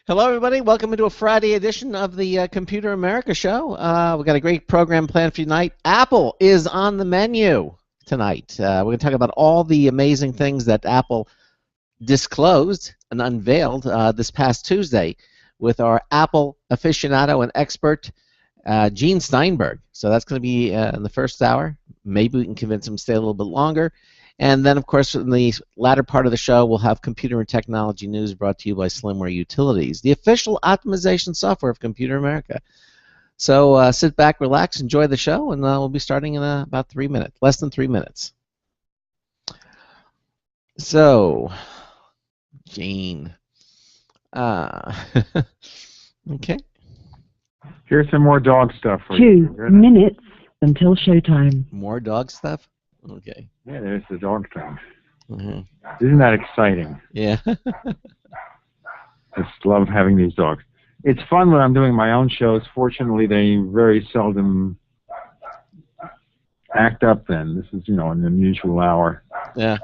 Hello, everybody. Welcome into a Friday edition of the Computer America Show. We've got a great program planned for you tonight. Apple is on the menu tonight. We're going to talk about all the amazing things that Apple disclosed and unveiled this past Tuesday with our Apple aficionado and expert, Gene Steinberg. So that's going to be in the first hour. Maybe we can convince him to stay a little bit longer. And then, of course, in the latter part of the show, we'll have computer and technology news brought to you by Slimware Utilities, the official optimization software of Computer America. So sit back, relax, enjoy the show, and we'll be starting in about 3 minutes, less than 3 minutes. So, Gene. Okay. Here's some more dog stuff for you. 2 minutes until showtime. More dog stuff? Okay. Yeah, there's the dog thing. Mm-hmm. Isn't that exciting? Yeah. Just love having these dogs. It's fun when I'm doing my own shows. Fortunately, they very seldom act up then. This is, an unusual hour. Yeah.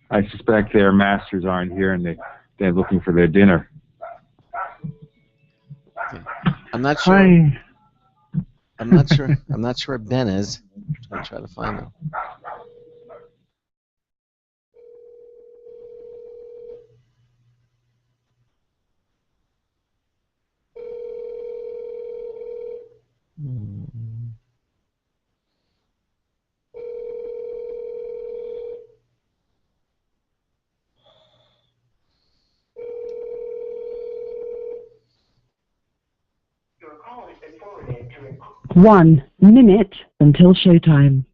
I suspect their masters aren't here and they're looking for their dinner. Okay. I'm not sure. Hi. I'm not sure Ben is. I'll try to find him. Your call has been forwarded to 1 minute until showtime.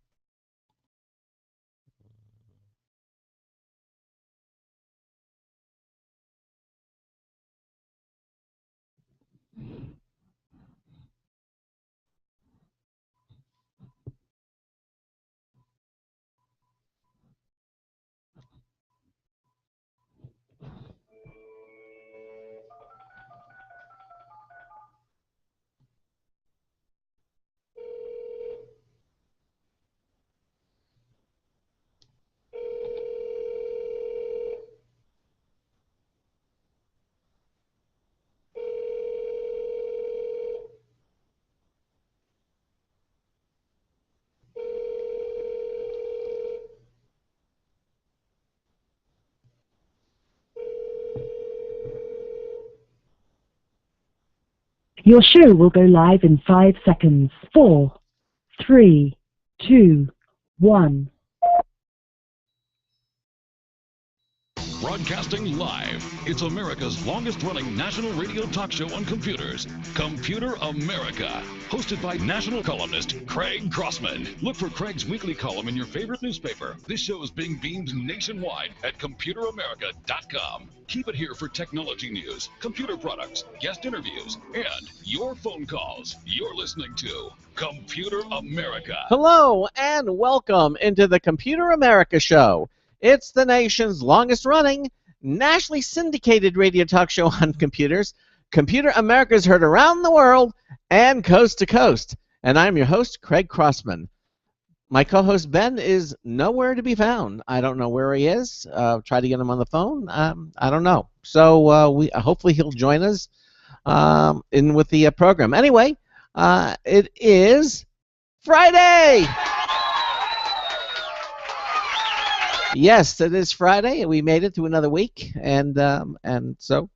Your show will go live in 5 seconds. 4, 3, 2, 1. Broadcasting live, it's America's longest-running national radio talk show on computers, Computer America, hosted by national columnist Craig Crossman. Look for Craig's weekly column in your favorite newspaper. This show is being beamed nationwide at ComputerAmerica.com. Keep it here for technology news, computer products, guest interviews, and your phone calls. You're listening to Computer America. Hello, and welcome into the Computer America Show. It's the nation's longest-running, nationally syndicated radio talk show on computers. Computer America is heard around the world and coast to coast. And I'm your host, Craig Crossman. My co-host, Ben, is nowhere to be found. I don't know where he is. Try to get him on the phone. I don't know. So hopefully he'll join us in with the program. Anyway, it is Friday! Yes, it is Friday, and we made it through another week, and so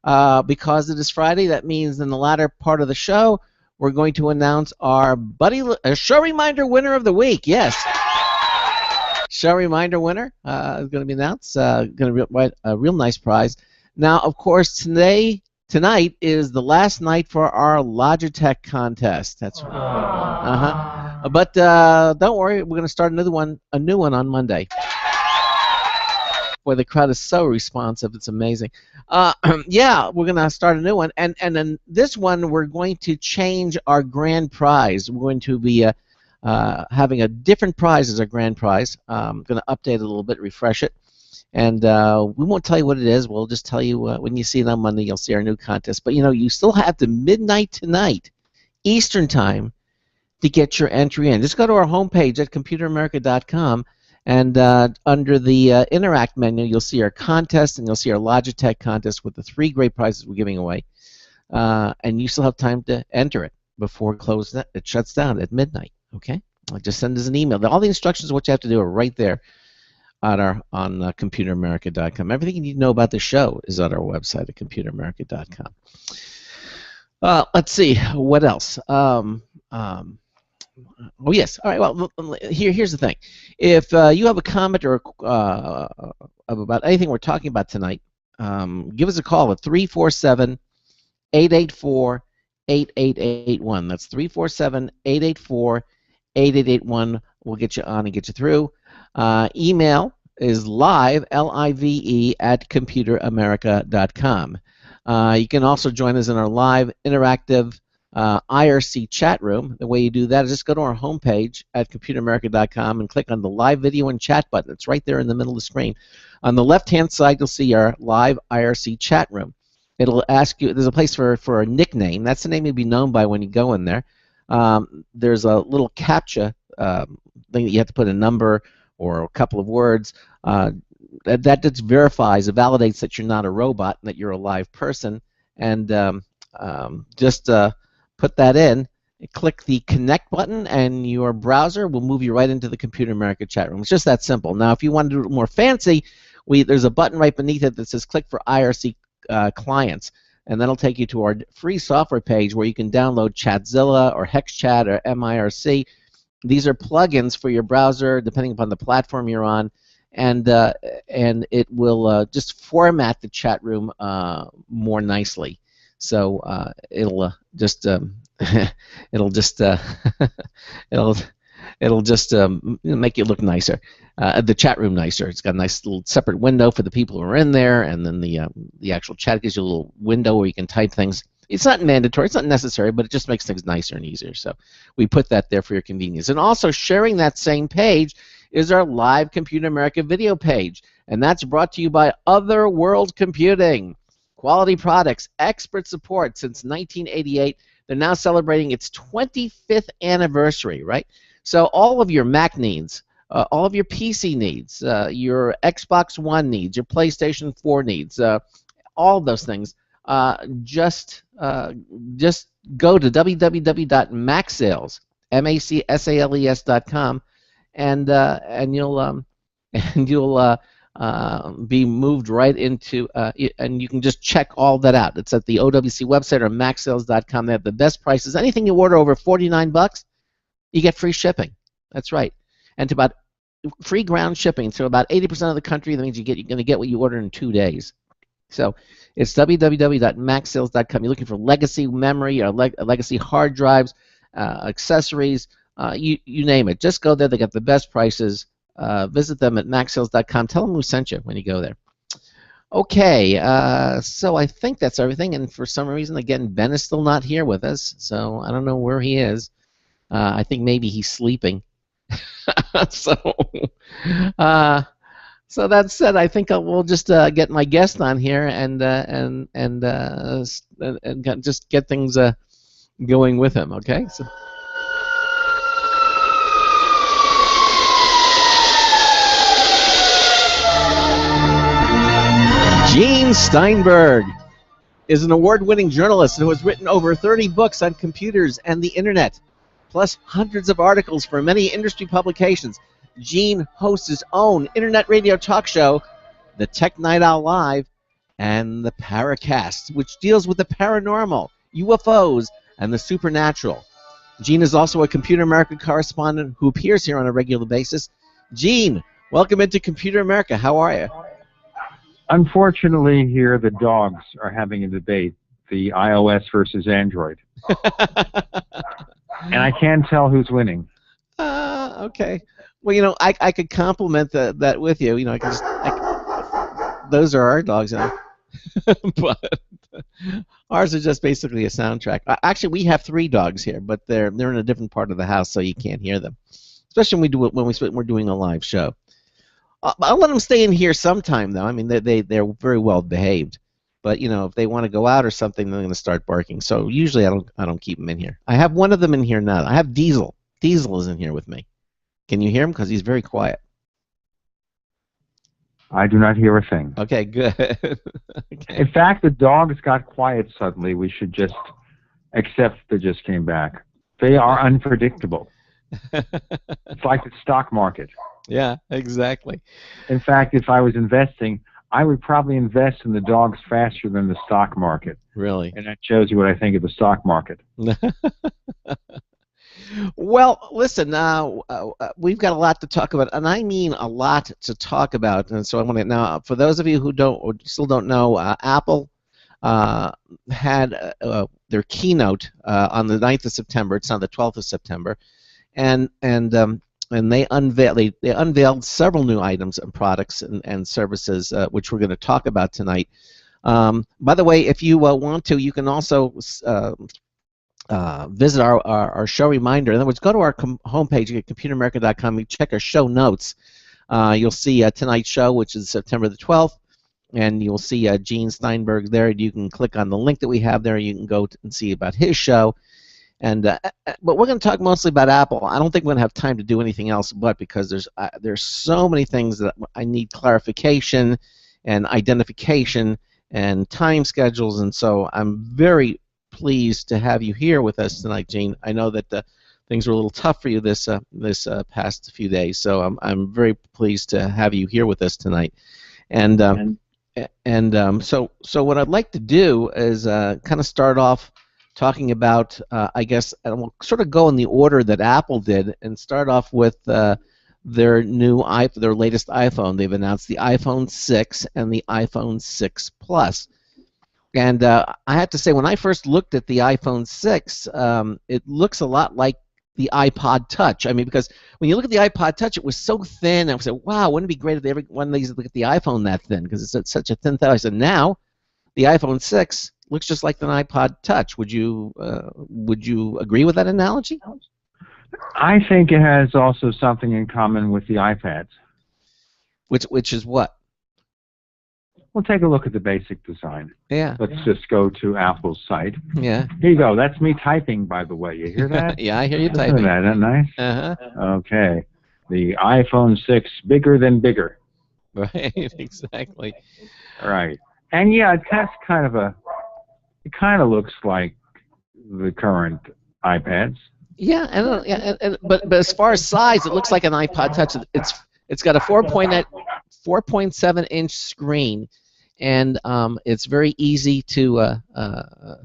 because it is Friday, that means in the latter part of the show, we're going to announce our show reminder winner of the week. Yes, show reminder winner is going to be announced. Going to be a real nice prize. Now, of course, tonight is the last night for our Logitech contest. That's right. But don't worry, we're going to start a new one on Monday. Boy, the crowd is so responsive; it's amazing. Yeah, we're going to start a new one, and then this one we're going to change our grand prize. We're going to be having a different prize as our grand prize. I'm going to update it a little bit, refresh it, and we won't tell you what it is. We'll just tell you when you see it on Monday. You'll see our new contest. But you still have to midnight tonight, Eastern Time, to get your entry in. Just go to our homepage at ComputerAmerica.com And under the Interact menu, you'll see our contest, and you'll see our Logitech contest with the 3 great prizes we're giving away. And you still have time to enter it before it shuts down at midnight. Okay? Just send us an email. All the instructions of what you have to do are right there on ComputerAmerica.com. Everything you need to know about the show is on our website at ComputerAmerica.com. Let's see, what else? Oh yes. All right. Well, here's the thing. If you have a comment or about anything we're talking about tonight, give us a call at 347-884-8881. That's 347-884-8881. We'll get you on and get you through. Email is live, L-I-V-E, at ComputerAmerica.com. You can also join us in our live interactive IRC chat room. The way you do that is just go to our homepage at ComputerAmerica.com and click on the live video and chat button. It's right there in the middle of the screen. On the left-hand side, you'll see our live IRC chat room. It'll ask you, there's a place for a nickname. That's the name you'll be known by when you go in there. There's a little CAPTCHA thing that you have to put a number or a couple of words. That just verifies, it validates that you're not a robot and that you're a live person. And just put that in, click the connect button, and your browser will move you right into the Computer America chat room. It's just that simple. Now, if you want to do it more fancy, there's a button right beneath it that says click for IRC clients, and that'll take you to our free software page where you can download Chatzilla or HexChat or MIRC. These are plugins for your browser, depending upon the platform you're on, and it will just format the chat room more nicely. So it'll just it'll just make it look nicer, the chat room nicer. It's got a nice little separate window for the people who are in there, and then the actual chat gives you a little window where you can type things. It's not mandatory, it's not necessary, but it just makes things nicer and easier. So we put that there for your convenience. And also sharing that same page is our live Computer America video page, and that's brought to you by Other World Computing. Quality products, expert support since 1988. They're now celebrating its 25th anniversary, right? So all of your Mac needs, all of your PC needs, your Xbox One needs, your PlayStation 4 needs, all of those things, just go to www.macsales, macsales.com, and you'll be moved right into, and you can just check all that out. It's at the OWC website or macsales.com. They have the best prices. Anything you order over $49, you get free shipping. That's right. And to about free ground shipping. So about 80% of the country, that means you're going to get what you order in 2 days. So it's www.macsales.com. You're looking for legacy memory or legacy hard drives, accessories, you name it. Just go there. They got the best prices. Visit them at macsales.com. Tell them we sent you when you go there. Okay, so I think that's everything. And for some reason, again, Ben is still not here with us, so I don't know where he is. I think maybe he's sleeping. So that said, I think we'll just get my guest on here and just get things going with him. Okay. So. Gene Steinberg is an award-winning journalist who has written over 30 books on computers and the internet, plus hundreds of articles for many industry publications. Gene hosts his own internet radio talk show, The Tech Night Owl Live, and The Paracast, which deals with the paranormal, UFOs, and the supernatural. Gene is also a Computer America correspondent who appears here on a regular basis. Gene, welcome into Computer America. How are you? Unfortunately, here the dogs are having a debate, the iOS versus Android. And I can't tell who's winning. Okay. Well, you know, I could compliment that with you. You know, those are our dogs, you know. But ours are just basically a soundtrack. Actually, we have 3 dogs here, but they're in a different part of the house, so you can't hear them. Especially when we're doing a live show. I'll let them stay in here sometime, though. I mean, they're very well behaved. But you know, if they want to go out or something, they're going to start barking. So usually I don't keep them in here. I have one of them in here now. I have Diesel. Diesel is in here with me. Can you hear him? Because he's very quiet. I do not hear a thing. Okay, good. Okay. In fact, the dogs got quiet suddenly. We should just accept they just came back. They are unpredictable. It's like the stock market. Yeah, exactly. In fact, if I was investing, I would probably invest in the dogs faster than the stock market. Really. And that shows you what I think of the stock market. Well, listen, we've got a lot to talk about, and I mean a lot to talk about. And so I want to now, for those of you who still don't know, Apple had their keynote on the 9th of September. It's on the 12th of September, and they unveiled several new items and products and services, which we're going to talk about tonight. By the way, if you want to, you can also visit our show reminder. In other words, go to our homepage at computeramerica.com. You check our show notes. You'll see tonight's show, which is September the 12th, and you'll see Gene Steinberg there. You can click on the link that we have there. You can go and see about his show. And but we're going to talk mostly about Apple. I don't think we're going to have time to do anything else, but because there's so many things that I need clarification and identification and time schedules, and so I'm very pleased to have you here with us tonight, Gene. I know that things were a little tough for you this past few days, so I'm very pleased to have you here with us tonight. And so what I'd like to do is kind of start off talking about, I guess, and we'll sort of go in the order that Apple did, and start off with their latest iPhone. They've announced the iPhone 6 and the iPhone 6 Plus. And I have to say, when I first looked at the iPhone 6, it looks a lot like the iPod Touch. I mean, because when you look at the iPod Touch, it was so thin. I said, wow, wouldn't it be great if every one of these look at the iPhone that thin, because it's such a thin thing. I said, now the iPhone 6 looks just like an iPod Touch. Would you agree with that analogy? I think it has also something in common with the iPads. Which is what? We'll take a look at the basic design. Yeah. Let's just go to Apple's site. Yeah. Here you go. That's me typing, by the way. You hear that? Yeah, I hear you typing. Isn't that nice? Uh-huh. Okay. The iPhone 6, bigger than bigger. Right, exactly. Right. And yeah, it kind of looks like the current iPads. Yeah, but as far as size, it looks like an iPod Touch. It's got a 4.7-inch screen, and it's very easy to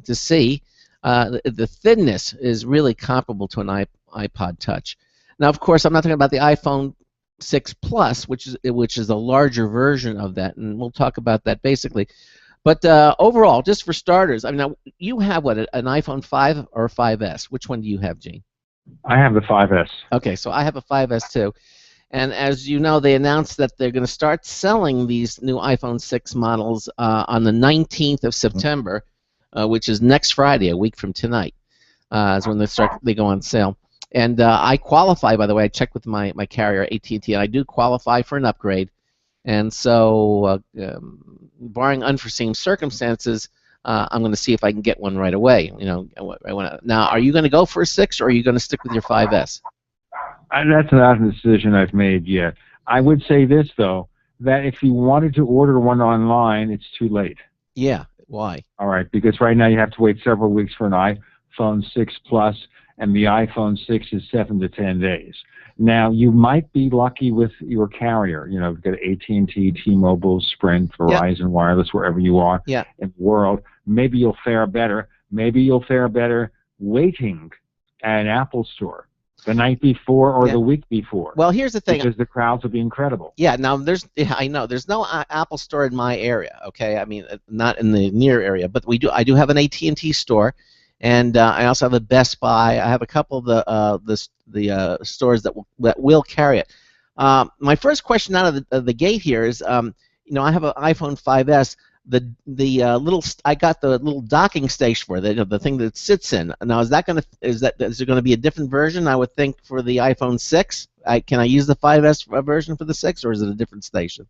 see. The thinness is really comparable to an iPod Touch. Now, of course, I'm not talking about the iPhone 6 Plus, which is a larger version of that, and we'll talk about that basically. But overall, just for starters, I mean, now you have what, an iPhone 5 or 5S? Which one do you have, Gene? I have the 5S. Okay, so I have a 5S too. And as you know, they announced that they're going to start selling these new iPhone 6 models on the 19th of September, which is next Friday, a week from tonight, is when they go on sale. And I qualify, by the way. I checked with my carrier, AT&T, and I do qualify for an upgrade. And so, barring unforeseen circumstances, I'm going to see if I can get one right away. Now, are you going to go for a 6, or are you going to stick with your 5S? That's not a decision I've made yet. I would say this, though, that if you wanted to order one online, it's too late. Yeah, why? All right, because right now you have to wait several weeks for an iPhone 6 Plus, and the iPhone 6 is 7 to 10 days. Now, you might be lucky with your carrier. You've got AT&T, T-Mobile, Sprint, Verizon, Wireless, wherever you are in the world. Maybe you'll fare better. Maybe you'll fare better waiting at an Apple store the night before or the week before. Well, here's the thing. Because the crowds will be incredible. Yeah, now I know there's no Apple store in my area, okay? I mean, not in the near area, but I do have an AT&T store. And I also have a Best Buy. I have a couple of the stores that will carry it. My first question out of the gate here is, I have an iPhone 5S. I got the little docking station for it, the thing that it sits in. Now, is there going to be a different version? I would think for the iPhone 6. Can I use the 5S version for the 6, or is it a different station?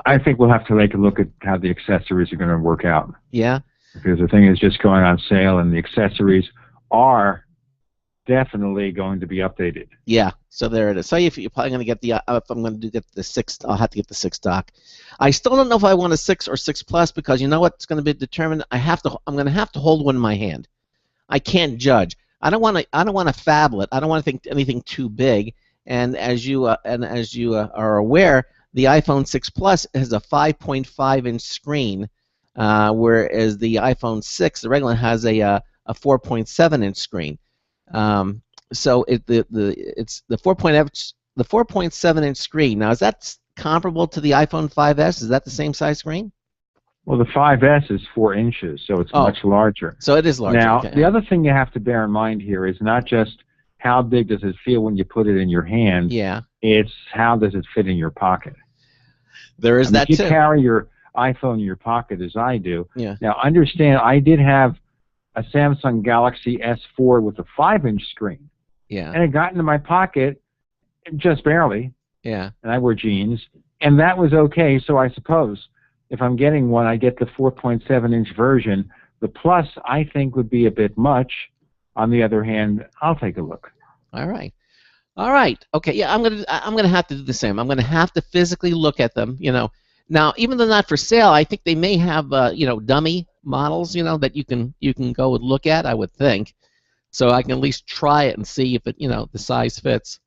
I think we'll have to take a look at how the accessories are going to work out. Yeah. Because the thing is just going on sale, and the accessories are definitely going to be updated. Yeah, so there it is. So if you're probably going to get the, if I'm going to get the 6, I'll have to get the 6 dock. I still don't know if I want a 6 or 6 plus because you know what's going to be determined. I'm going to have to hold one in my hand. I can't judge. I don't want to phablet. I don't want to think anything too big. And as you are aware, the iPhone 6 Plus has a 5.5-inch screen, whereas the iPhone 6, the regular, has a 4.7-inch screen. So it's the 4.7-inch screen. Now, is that comparable to the iPhone 5S? Is that the same size screen? Well, the 5S is 4 inches, so it's much larger. So it is larger. Now, okay. the other thing you have to bear in mind here is not just how big does it feel when you put it in your hand. Yeah. It's how does it fit in your pocket. There is that too. If too. you carry your iPhone in your pocket, as I do. Yeah. Now, understand, I did have a Samsung Galaxy S4 with a 5-inch screen. Yeah. And it got into my pocket just barely. Yeah. And I wear jeans. And that was okay, so I suppose if I'm getting one, I get the 4.7-inch version. The Plus, I think, would be a bit much. On the other hand, I'll take a look. All right. All right. Okay. Yeah, I'm gonna have to do the same. I'm gonna have to physically look at them. Now, even though not for sale, I think they may have dummy models. That you can go and look at. I would think, so I can at least try it and see if it the size fits,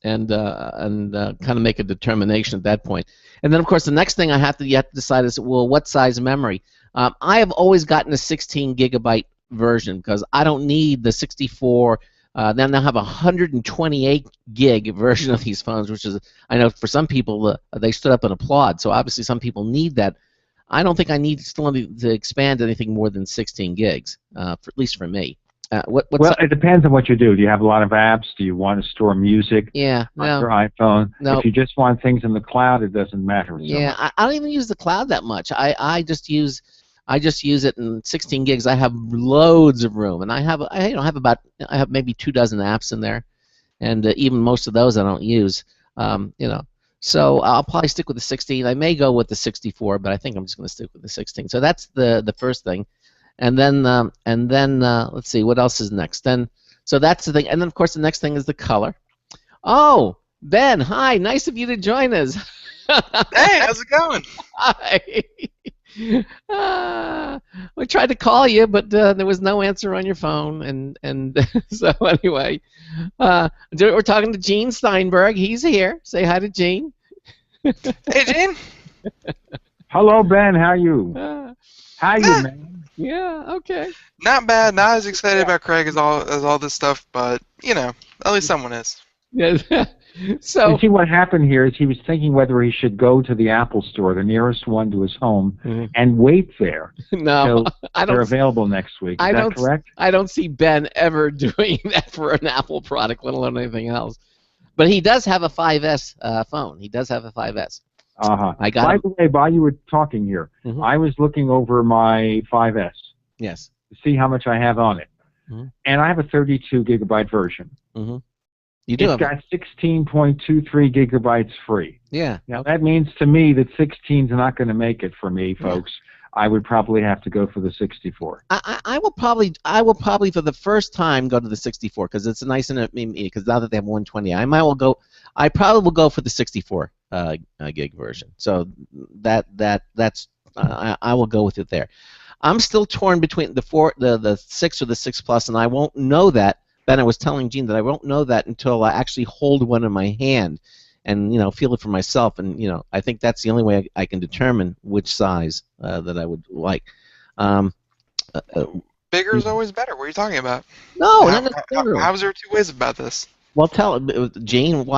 and kind of make a determination at that point. And then of course the next thing I have to decide is, well, what size memory. I have always gotten a 16 gigabyte version because I don't need the 64. Then they'll have a 128 gig version of these phones, which is, I know for some people they stood up and applaud. So obviously some people need that. I don't think I still need to expand anything more than 16 gigs, at least for me. Well, it depends on what you do. Do you have a lot of apps? Do you want to store music on your iPhone? No. If you just want things in the cloud, it doesn't matter. I don't even use the cloud that much. I just use it in 16 gigs. I have loads of room, and I have maybe 2 dozen apps in there, and even most of those I don't use. So I'll probably stick with the 16. I may go with the 64, but I think I'm just going to stick with the 16. So that's the first thing. And then let's see, what else is next? So that's the thing. And then, of course, the next thing is the color. Oh, Ben, hi. Nice of you to join us. Hey, how's it going? Hi. We tried to call you, but there was no answer on your phone. And so anyway, we're talking to Gene Steinberg. He's here. Say hi to Gene. Hey, Gene. Hello, Ben. How are you? How are you, man? Yeah, okay. Not bad. Not as excited about Craig as all this stuff, but at least someone is. Yeah. So you see, what happened here is he was thinking whether he should go to the Apple store, the nearest one to his home, and wait there. No, so they're available next week. Is that correct? I don't see Ben ever doing that for an Apple product, let alone anything else. But he does have a 5S phone. He does have a 5S. I got By the way, while you were talking here, I was looking over my 5S. Yes. To see how much I have on it. And I have a 32 gigabyte version. You do. It's got 16.23 gigabytes free. Yeah. Now that means to me that 16's not going to make it for me, folks. I would probably have to go for the 64. I will probably for the first time go to the 64 because it's nice and because now that they have 120, I probably will go for the 64 gig version. So that's I will go with it there. I'm still torn between the 6 or the 6 Plus, and I won't know that. Then I was telling Gene that I won't know that until I actually hold one in my hand and feel it for myself, and I think that's the only way I can determine which size that I would like. Bigger is always better. What are you talking about? No, not necessarily. How's there 2 ways about this? Well, tell Gene,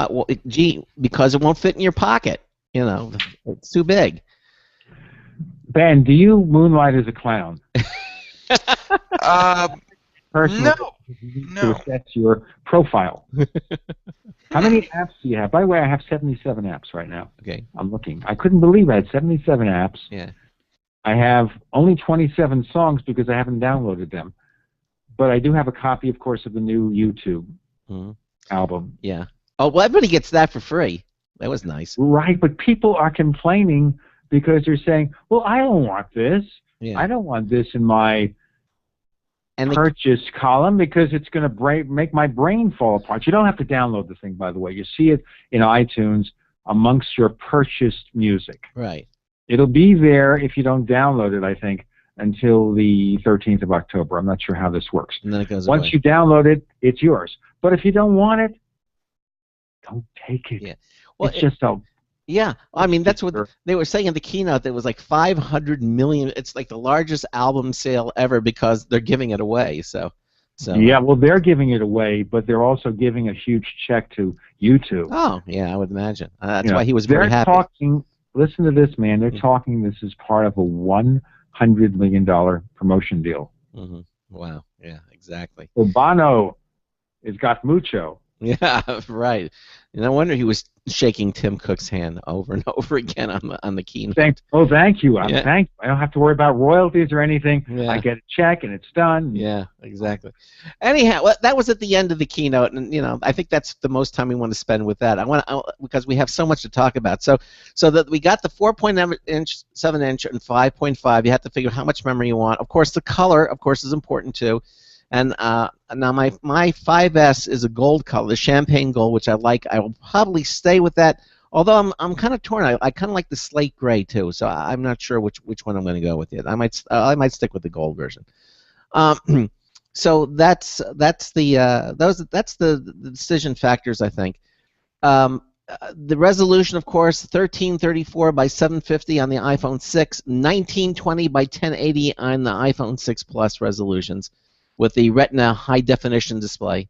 Gene, because it won't fit in your pocket. It's too big. Ben, do you moonlight as a clown? Personally, No. To assess your profile. How many apps do you have? By the way, I have 77 apps right now. Okay. I'm looking. I couldn't believe I had 77 apps. Yeah. I have only 27 songs because I haven't downloaded them. But I do have a copy, of course, of the new YouTube album. Yeah. Oh, well, everybody gets that for free. That was nice. Right, but people are complaining because they're saying, well, I don't want this. Yeah. I don't want this in my And purchase column because it's going to make my brain fall apart. You don't have to download the thing, by the way. You see it in iTunes amongst your purchased music. right. It'll be there if you don't download it, I think, until the 13th of October. I'm not sure how this works. And then it goes Once away. you download it, it's yours. But if you don't want it, don't take it. Yeah. Well, it's just a... Yeah, I mean that's what Sure. they were saying in the keynote. That was like 500 million. It's like the largest album sale ever because they're giving it away. So Yeah, well, they're giving it away, but they're also giving a huge check to YouTube. Oh, yeah, I would imagine. That's You know, why he was very they're happy. talking. Listen to this, man. They're talking. This is part of a $100 million promotion deal. Mm-hmm. Wow. Yeah, exactly. Urbano has got mucho. Yeah, right. No wonder he was shaking Tim Cook's hand over and over again on the keynote. Thank you. I don't have to worry about royalties or anything. Yeah. I get a check and it's done. Yeah, exactly. Anyhow, well, that was at the end of the keynote, and I think that's the most time we want to spend with that. Because we have so much to talk about. So that we got the 4.7 inch and 5.5. You have to figure out how much memory you want. Of course, the color, of course, is important too. And now my 5S is a gold color, the champagne gold, which I like. I will probably stay with that. Although I'm kind of torn. I kind of like the slate gray too. So I'm not sure which one I'm going to go with yet. I might stick with the gold version. So that's the decision factors, I think. The resolution, of course, 1334 by 750 on the iPhone 6, 1920 by 1080 on the iPhone 6 Plus resolutions, with the Retina high definition display.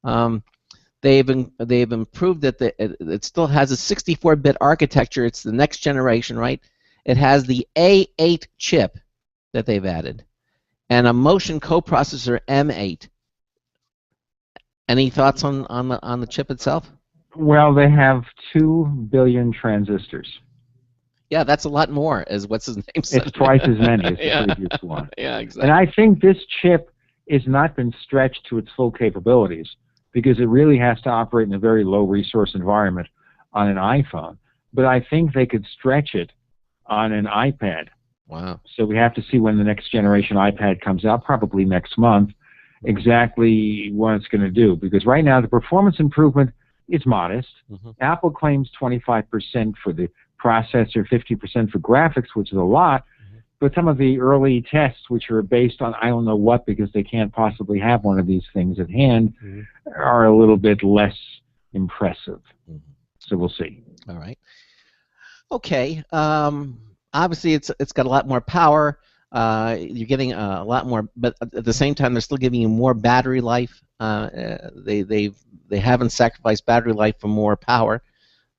They've improved that it still has a 64-bit architecture. It's the next generation, right? It has the A8 chip that they've added, and a motion coprocessor M8. Any thoughts on the chip itself? Well, they have 2 billion transistors. Yeah, that's a lot more, as what's his name said. It's twice as many as the Yeah. previous one. Yeah, exactly. And I think this chip has not been stretched to its full capabilities because it really has to operate in a very low resource environment on an iPhone. But I think they could stretch it on an iPad. Wow. So we have to see when the next generation iPad comes out, probably next month, exactly what it's going to do. Because right now the performance improvement is modest. Mm-hmm. Apple claims 25% for the processor, 50% for graphics, which is a lot. But some of the early tests, which are based on I don't know what, because they can't possibly have one of these things at hand, are a little bit less impressive. So we'll see. All right. Okay. Obviously, it's got a lot more power. You're getting a lot more, but at the same time, they're still giving you more battery life. They haven't sacrificed battery life for more power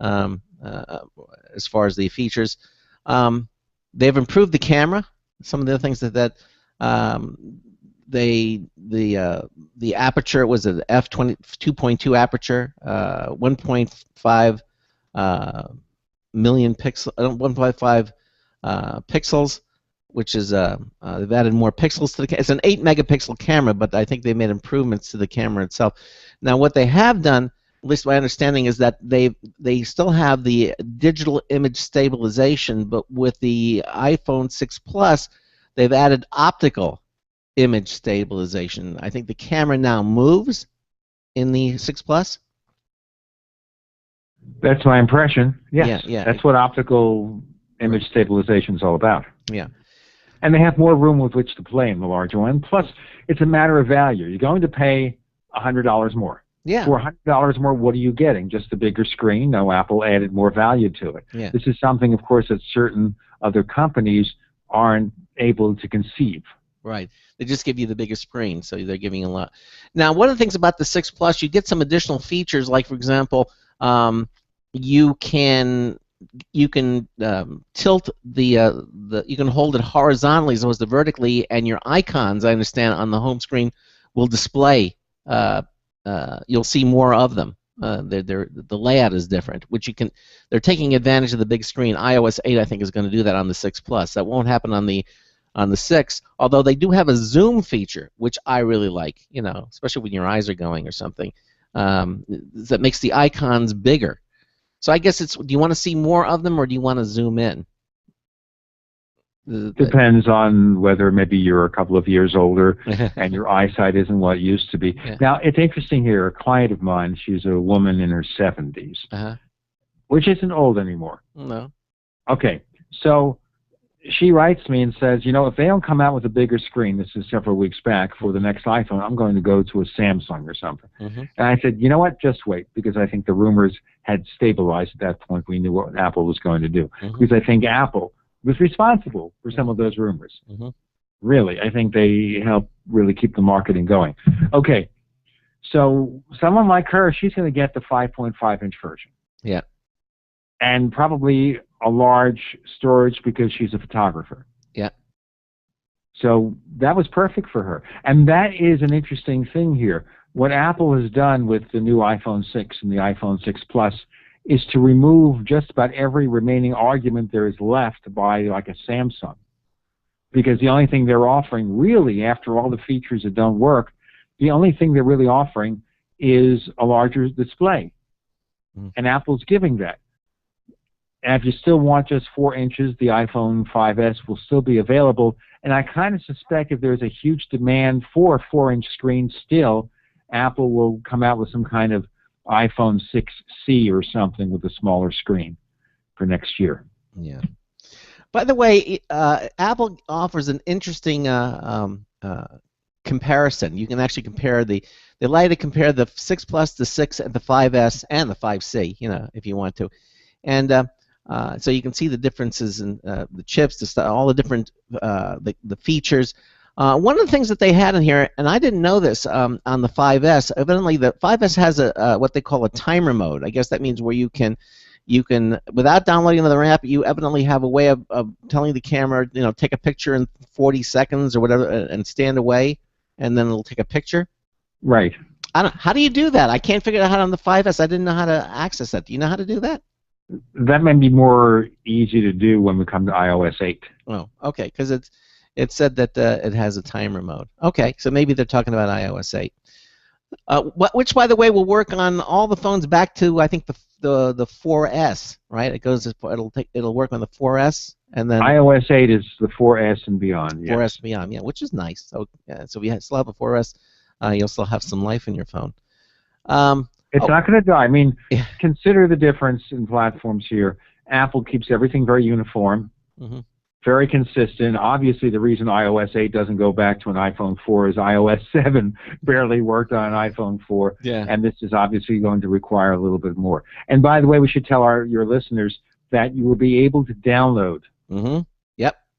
as far as the features. They've improved the camera. Some of the things that the aperture was an f2.2 aperture, 1.5 million pixel, 1.5 pixels, which is they've added more pixels to the. It's an 8 megapixel camera, but I think they made improvements to the camera itself. Now, what they have done, at least my understanding, is that they still have the digital image stabilization, but with the iPhone 6 Plus, they've added optical image stabilization. I think the camera now moves in the 6 Plus. That's my impression. Yes, Yeah. That's what optical image stabilization is all about. Yeah. And they have more room with which to play in the larger one. Plus, it's a matter of value. You're going to pay $100 more. Yeah. For $100 more, what are you getting? Just a bigger screen? No, Apple added more value to it. Yeah. This is something, of course, that certain other companies aren't able to conceive. Right. They just give you the biggest screen, so they're giving a lot. Now, one of the things about the 6 Plus, you get some additional features, like, for example, you can tilt you can hold it horizontally as opposed to vertically, and your icons, I understand, on the home screen will display. You'll see more of them. The layout is different, which they're taking advantage of the big screen. iOS 8, I think, is going to do that on the 6 Plus. That won't happen on the 6, although they do have a zoom feature, which I really like. Especially when your eyes are going or something, that makes the icons bigger. So I guess do you want to see more of them, or do you want to zoom in? Depends on whether maybe you're a couple of years older and your eyesight isn't what it used to be. Yeah. Now, it's interesting here. A client of mine, she's a woman in her 70s, which isn't old anymore. No. Okay, so she writes me and says, you know, if they don't come out with a bigger screen, this is several weeks back, for the next iPhone, I'm going to go to a Samsung or something. And I said, you know what, just wait, because I think the rumors had stabilized at that point. We knew what Apple was going to do. Because I think Apple was responsible for some of those rumors. Really, I think they helped really keep the marketing going. Okay, so someone like her, she's going to get the 5.5-inch version. Yeah. And probably a large storage because she's a photographer. Yeah. So that was perfect for her. And that is an interesting thing here. What Apple has done with the new iPhone 6 and the iPhone 6 Plus is to remove just about every remaining argument there is left to buy like a Samsung. Because the only thing they're offering, really, after all the features that don't work, the only thing they're really offering is a larger display. And Apple's giving that. And if you still want just 4 inches, the iPhone 5S will still be available. And I kind of suspect if there's a huge demand for a 4-inch screen still, Apple will come out with some kind of iPhone 6C or something with a smaller screen for next year. Yeah. By the way, Apple offers an interesting comparison. You can actually compare they like to compare the 6 Plus, the 6, and the 5S, and the 5C, you know, if you want to. And so you can see the differences in the chips, all the different the features. One of the things that they had in here, and I didn't know this on the 5S, evidently the 5S has a what they call a timer mode. I guess that means where you can, without downloading another app, you evidently have a way of telling the camera, you know, take a picture in 40 seconds or whatever, and stand away, and then it'll take a picture. Right. How do you do that? I can't figure out how on the 5S. I didn't know how to access that. Do you know how to do that? That may be more easy to do when we come to iOS 8. Oh, okay, because it said that it has a timer mode. Okay, so maybe they're talking about iOS 8. Which, by the way, will work on all the phones back to, I think, the 4S, right? It'll work on the 4S, and then iOS 8 is the 4S and beyond. 4S Yes. beyond, yeah, which is nice. So so if you still have a 4S, you'll still have some life in your phone. It's not going to die. I mean, Yeah. consider the difference in platforms here. Apple keeps everything very uniform, very consistent. Obviously, the reason iOS 8 doesn't go back to an iPhone 4 is iOS 7 barely worked on an iPhone 4, and this is obviously going to require a little bit more. And by the way, we should tell your listeners that you will be able to download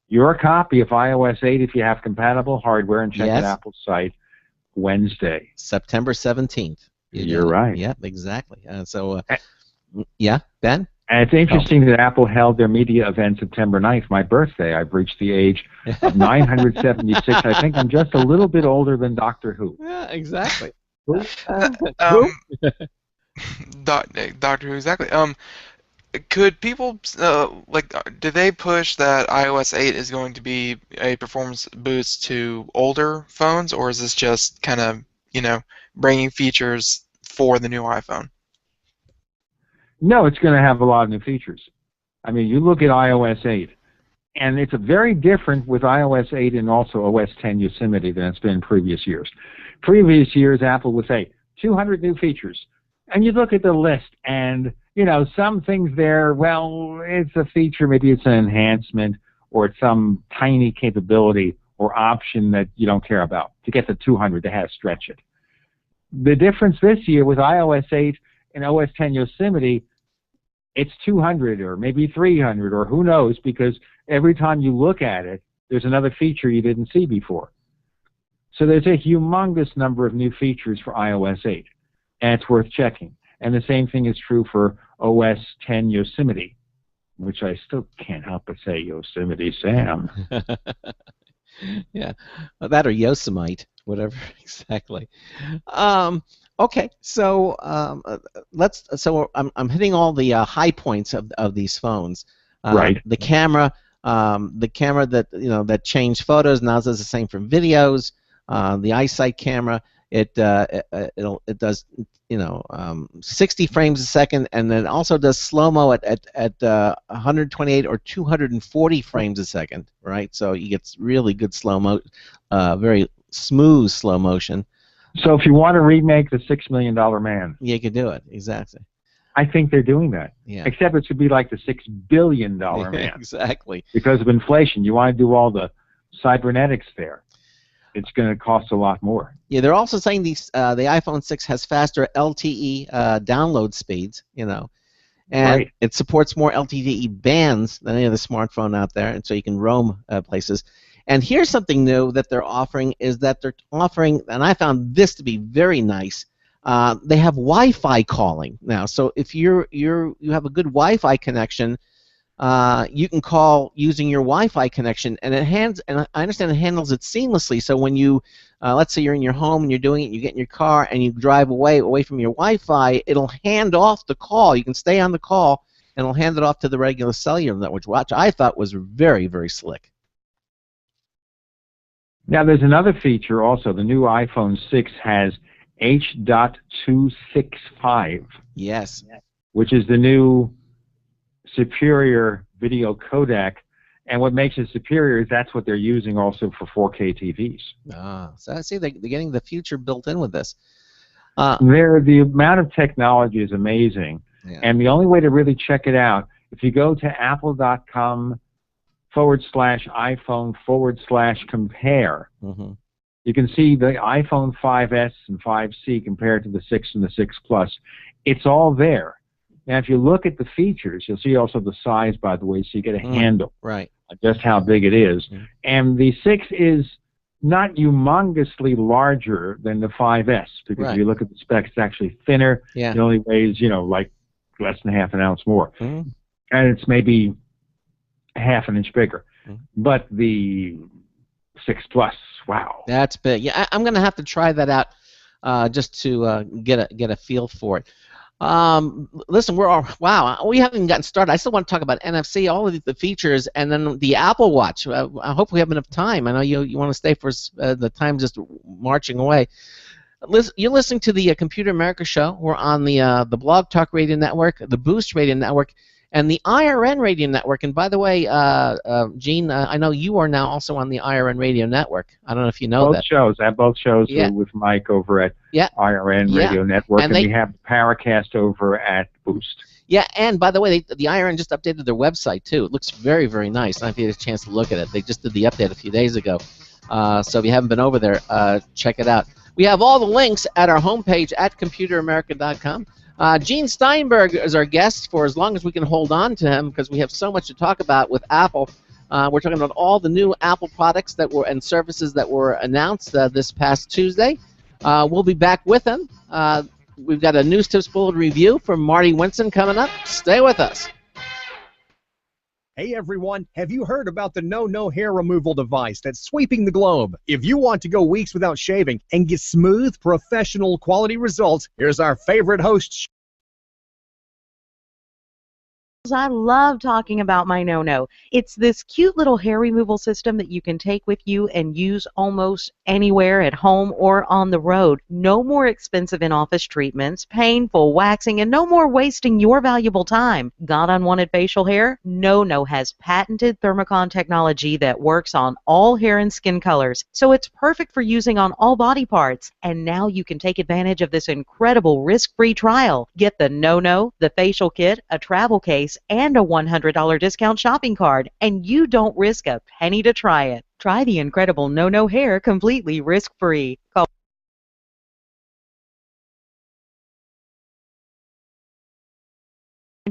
your copy of iOS 8 if you have compatible hardware, and check out Apple's site Wednesday. September 17th. You're right. Yep, exactly. Yeah, Ben? And it's interesting that Apple held their media event September 9th, my birthday. I've reached the age of 976. I think I'm just a little bit older than Doctor Who. Yeah, exactly. Doctor Who, exactly. Could people do they push that iOS 8 is going to be a performance boost to older phones, or is this just kind of, you know, bringing features for the new iPhone? No, it's going to have a lot of new features. I mean, you look at iOS 8, and it's a very different with iOS 8 and also OS 10 Yosemite than it's been in previous years. Previous years, Apple would say 200 new features, and you look at the list, and you know, some things there, well, it's a feature, maybe it's an enhancement, or it's some tiny capability or option that you don't care about. To get to 200, they had to stretch it. The difference this year with iOS 8 and OS 10 Yosemite, it's 200 or maybe 300 or who knows, because every time you look at it, there's another feature you didn't see before. So there's a humongous number of new features for iOS 8, and it's worth checking. And the same thing is true for OS 10 Yosemite, which I still can't help but say Yosemite Sam. Yeah, that or Yosemite, whatever exactly. Okay, so I'm hitting all the high points of these phones. Right. The camera that that changed photos now does the same for videos. The eyesight camera. It does 60 frames a second, and then it also does slow mo at 128 or 240 frames a second, right? So you get really good slow mo, very smooth slow motion. So if you want to remake the $6 Million Man, Yeah, you can do it exactly. I think they're doing that. Yeah. Except it should be like the $6 billion Man. Exactly. Because of inflation, you want to do all the cybernetics there. It's going to cost a lot more. Yeah, they're also saying the iPhone 6 has faster LTE download speeds, and Right. it supports more LTE bands than any other smartphone out there, and so you can roam places. And here's something new that they're offering is that they're offering, and I found this to be very nice. They have Wi-Fi calling now, so if you have a good Wi-Fi connection, you can call using your Wi-Fi connection, and I understand it handles it seamlessly. So when you, let's say you're in your home and you're doing it, you get in your car and you drive away from your Wi-Fi, it'll hand off the call. You can stay on the call, and it'll hand it off to the regular cellular network, which I thought was very, very slick. Now there's another feature also. The new iPhone 6 has H.265. Yes. Which is the new superior video codec, and what makes it superior is that's what they're using also for 4K TVs. So I see they're getting the future built in with this. The amount of technology is amazing, Yeah. and the only way to really check it out, if you go to apple.com/iPhone/compare, Mm-hmm. you can see the iPhone 5S and 5C compared to the 6 and the 6 Plus. It's all there. Now, if you look at the features, you'll see also the size, by the way, so you get a handle Right. on just how big it is. Mm. And the 6 is not humongously larger than the 5S, because Right. if you look at the specs, it's actually thinner. Yeah. It only weighs, like less than half an ounce more. Mm. And it's maybe half an inch bigger. Mm. But the 6 Plus, wow. That's big. Yeah, I'm going to have to try that out just to get a feel for it. Listen, wow, we haven't even gotten started. I still want to talk about NFC, all of the features, and then the Apple Watch. I hope we have enough time. I know you want to stay for the time just marching away. You're listening to the Computer America Show. We're on the Blog Talk Radio Network, the Boost Radio Network, and the IRN Radio Network. And by the way, Gene, I know you are now also on the IRN Radio Network. I don't know if you know that. Both shows Yeah. with Mike over at Yeah. IRN Yeah. Radio Network, And and they- we have the Paracast over at Boost. Yeah, and by the way, the IRN just updated their website too. It looks very, very nice. I don't know if you had a chance to look at it. They just did the update a few days ago. So if you haven't been over there, check it out. We have all the links at our homepage at computeramerica.com. Gene Steinberg is our guest for as long as we can hold on to him, because we have so much to talk about with Apple. We're talking about all the new Apple products and services that were announced this past Tuesday. We'll be back with him. We've got a News Tips Bulletin review from Marty Winson coming up. Stay with us. Hey everyone, have you heard about the No hair removal device that's sweeping the globe? If you want to go weeks without shaving and get smooth, professional quality results, here's our favorite host. I love talking about my No. It's this cute little hair removal system that you can take with you and use almost anywhere at home or on the road. No more expensive in-office treatments, painful waxing, and no more wasting your valuable time. Got unwanted facial hair? No has patented Thermocon technology that works on all hair and skin colors, so it's perfect for using on all body parts. And now you can take advantage of this incredible risk-free trial. Get the No, the facial kit, a travel case, and a $100 discount shopping card, and you don't risk a penny to try it. Try the incredible No hair completely risk-free. Call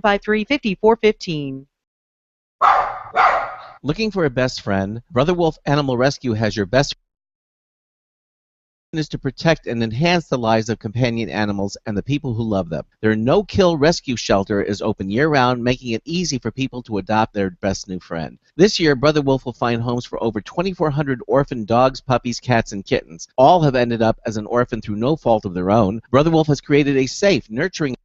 953-5415. Looking for a best friend? Brother Wolf Animal Rescue has your best friend is to protect and enhance the lives of companion animals and the people who love them. Their no-kill rescue shelter is open year-round, making it easy for people to adopt their best new friend. This year, Brother Wolf will find homes for over 2,400 orphan dogs, puppies, cats, and kittens. All have ended up as an orphan through no fault of their own. Brother Wolf has created a safe, nurturing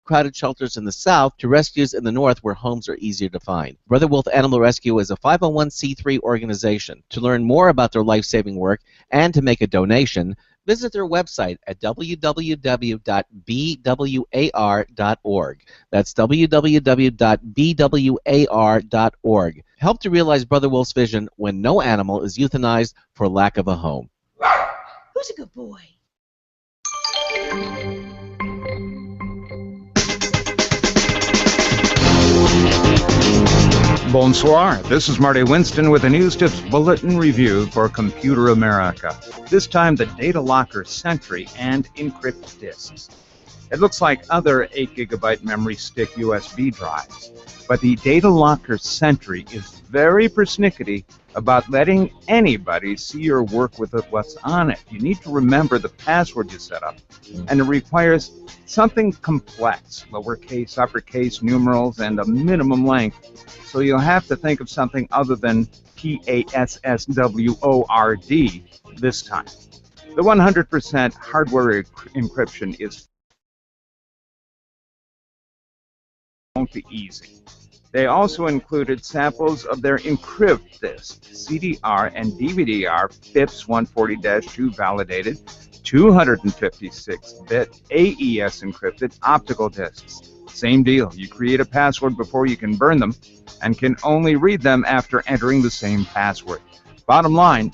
crowded shelters in the south to rescues in the north where homes are easier to find. Brother Wolf Animal Rescue is a 501c3 organization. To learn more about their life-saving work and to make a donation, visit their website at www.bwar.org. That's www.bwar.org. Help to realize Brother Wolf's vision when no animal is euthanized for lack of a home. Who's a good boy? Bonsoir. This is Marty Winston with a News Tips Bulletin Review for Computer America. This time the Data Locker Sentry and Encrypt disks. It looks like other 8GB memory stick USB drives, but the Data Locker Sentry is very persnickety about letting anybody see your work with what's on it. You need to remember the password you set up, and it requires something complex, lowercase, uppercase, numerals, and a minimum length. So you'll have to think of something other than PASSWORD this time. The 100% hardware encryption won't be easy. They also included samples of their encrypt disk, CDR and DVD-R FIPS 140-2 validated, 256-bit AES encrypted optical disks. Same deal. You create a password before you can burn them and can only read them after entering the same password. Bottom line,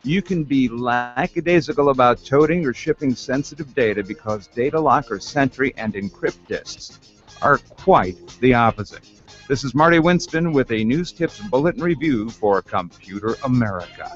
you can be lackadaisical about toting or shipping sensitive data because Data Locker Sentry and Encrypt disks are quite the opposite. This is Marty Winston with a News Tips Bulletin Review for Computer America.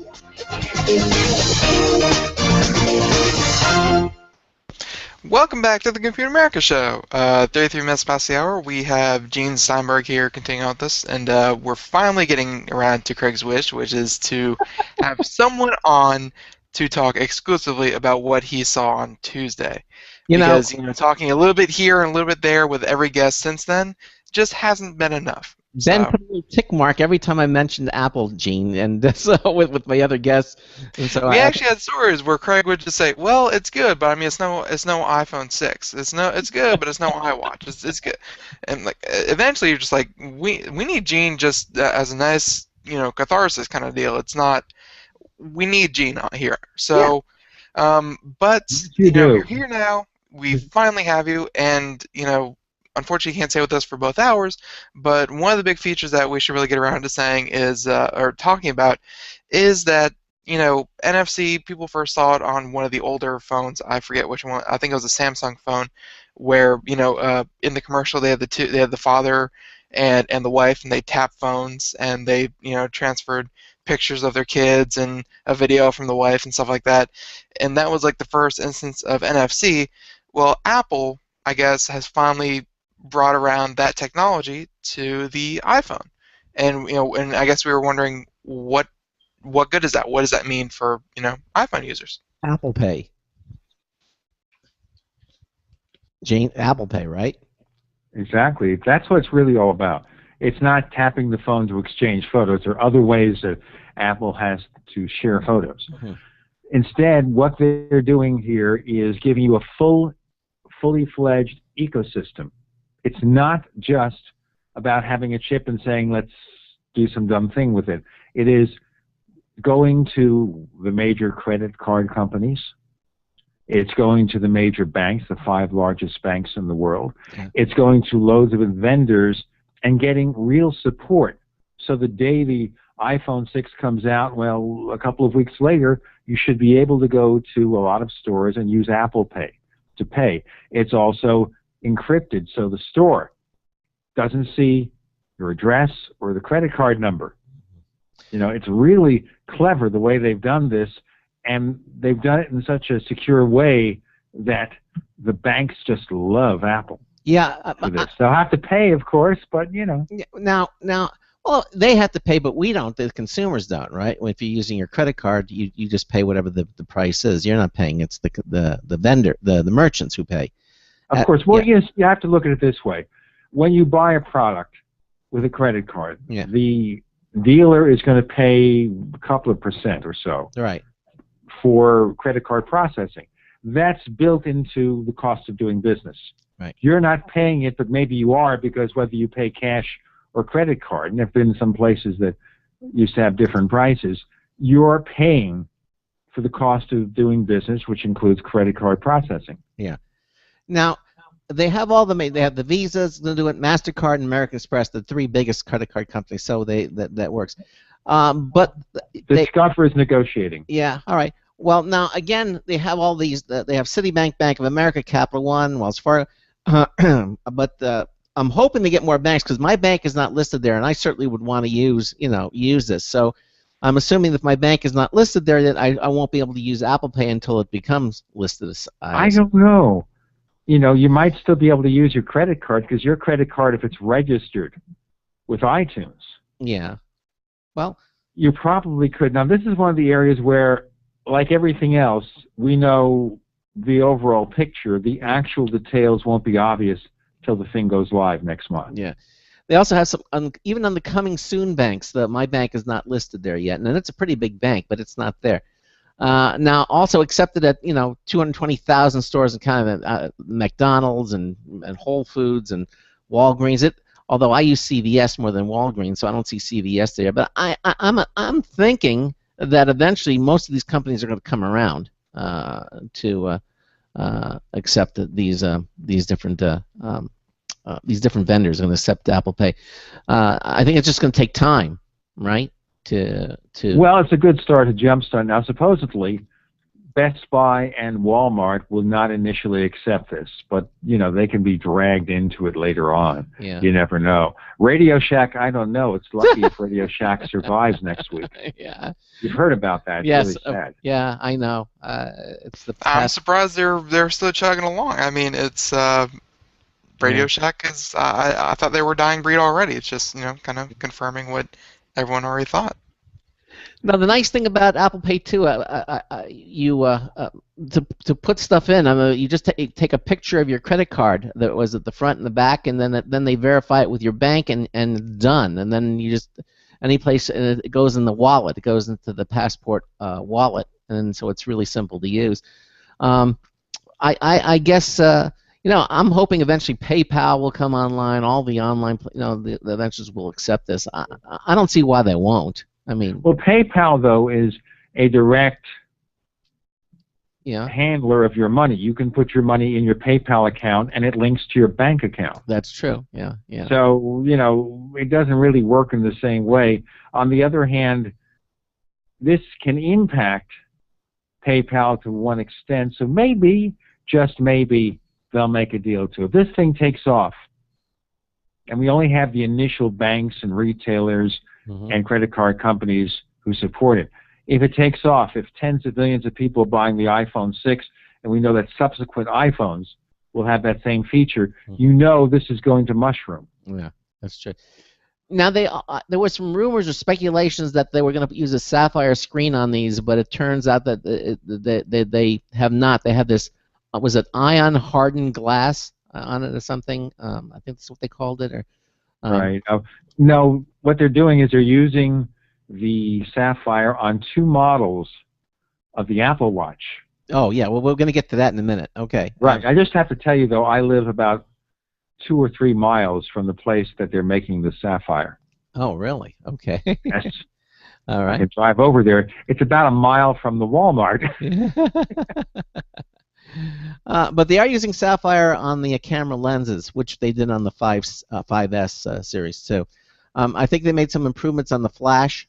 Welcome back to the Computer America Show. 33 minutes past the hour. We have Gene Steinberg here continuing on with this, and we're finally getting around to Craig's wish, which is to have someone on to talk exclusively about what he saw on Tuesday. Because talking a little bit here and a little bit there with every guest since then just hasn't been enough. Ben put a little tick mark every time I mentioned Apple, Gene, and so with my other guests. And so we actually had stories where Craig would just say, "Well, it's good, but I mean, it's no iPhone 6. It's good, but it's no iWatch. It's good." And like eventually, you're just like, we need Gene just as a nice catharsis kind of deal. It's not. We need Gene on here. So, but you're here now. We finally have you, and unfortunately, you can't stay with us for both hours, but one of the big features that we should really get around to saying is, or talking about, is that, NFC, people first saw it on one of the older phones. I forget which one. I think it was a Samsung phone, where, in the commercial they had the father and the wife, and they tapped phones, and they, transferred pictures of their kids and a video from the wife and stuff like that. And that was like the first instance of NFC. Well, Apple, I guess, has finally brought around that technology to the iPhone, and and I guess we were wondering what good is that? What does that mean for iPhone users? Apple Pay, Gene. Apple Pay, right? Exactly. That's what it's really all about. It's not tapping the phone to exchange photos. There are other ways that Apple has to share photos. Mm-hmm. Instead, what they're doing here is giving you a fully fledged ecosystem. It's not just about having a chip and saying, let's do some dumb thing with it. It is going to the major credit card companies. It's going to the major banks, the 5 largest banks in the world. Okay. It's going to loads of vendors and getting real support. So the day the iPhone 6 comes out, well, a couple of weeks later, you should be able to go to a lot of stores and use Apple Pay to pay. It's also encrypted, so the store doesn't see your address or the credit card number. It's really clever the way they've done this, and they've done it in such a secure way that the banks just love Apple. Yeah, for this. They'll have to pay, of course, but Now, well, they have to pay, but we don't. The consumers don't, right? If you're using your credit card, you just pay whatever the price is. You're not paying. It's the vendor, the merchants who pay. Of course. Well, yes, you have to look at it this way. When you buy a product with a credit card, the dealer is going to pay a couple of % or so for credit card processing. That's built into the cost of doing business. Right. You're not paying it, but maybe you are, because whether you pay cash or credit card, and there have been some places that used to have different prices, you're paying for the cost of doing business, which includes credit card processing. Yeah. Now, they have all the they have the Visas, they do it, MasterCard and American Express, the three biggest credit card companies. So that works. But Discover is negotiating. Yeah. All right. Well, now again, they have all these. They have Citibank, Bank of America, Capital One, Wells Fargo. But I'm hoping to get more banks because my bank is not listed there, and I certainly would want to use this. So I'm assuming that if my bank is not listed there, that I won't be able to use Apple Pay until it becomes listed as. I don't know. You might still be able to use your credit card, because your credit card, if it's registered with iTunes, yeah. Well, you probably could. Now, this is one of the areas where, like everything else, we know the overall picture. The actual details won't be obvious till the thing goes live next month. Yeah. They also have some, even on the coming soon banks, my bank is not listed there yet. And it's a pretty big bank, but it's not there. Now, also accepted at 220,000 stores in kind of McDonald's and Whole Foods and Walgreens. Although I use CVS more than Walgreens, so I don't see CVS there. But I'm thinking that eventually most of these companies are going to come around to accept these different vendors are going to accept Apple Pay. I think it's just going to take time, right? Well, it's a good start to jumpstart. Now, supposedly, Best Buy and Walmart will not initially accept this, but they can be dragged into it later on. Yeah. You never know. Radio Shack, I don't know. It's lucky if Radio Shack survives next week. Yeah. You've heard about that. It's yes. Really sad. Yeah, I know. It's the. I'm surprised they're still chugging along. I mean, it's Radio Shack is. I thought they were dying breed already. It's just kind of confirming what everyone already thought. Now, the nice thing about Apple Pay too, to put stuff in, you just take a picture of your credit card that was at the front and the back, and then they verify it with your bank, and done. And then you just any place it goes in the wallet. It goes into the Passport wallet, and so it's really simple to use. I guess. I'm hoping eventually PayPal will come online. All the online, the ventures will accept this. I don't see why they won't. I mean, well, PayPal though is a direct handler of your money. You can put your money in your PayPal account, and it links to your bank account. That's true. Yeah. So it doesn't really work in the same way. On the other hand, this can impact PayPal to one extent. So maybe, just maybe, they'll make a deal too. If this thing takes off, and we only have the initial banks and retailers and credit card companies who support it, if it takes off, if tens of millions of people are buying the iPhone 6, and we know that subsequent iPhones will have that same feature, this is going to mushroom. Yeah, that's true. Now, there were some rumors or speculations that they were going to use a sapphire screen on these, but it turns out that they have not. They have this. Was it ion hardened glass on it or something? I think that's what they called it. Or right. No, what they're doing is they're using the sapphire on 2 models of the Apple Watch. Oh yeah. Well, we're going to get to that in a minute. Okay. Right. I just have to tell you though, I live about 2 or 3 miles from the place that they're making the sapphire. Oh really? Okay. Yes. All right. I can drive over there. It's about a mile from the Walmart. But they are using sapphire on the camera lenses, which they did on the 5S series too. I think they made some improvements on the flash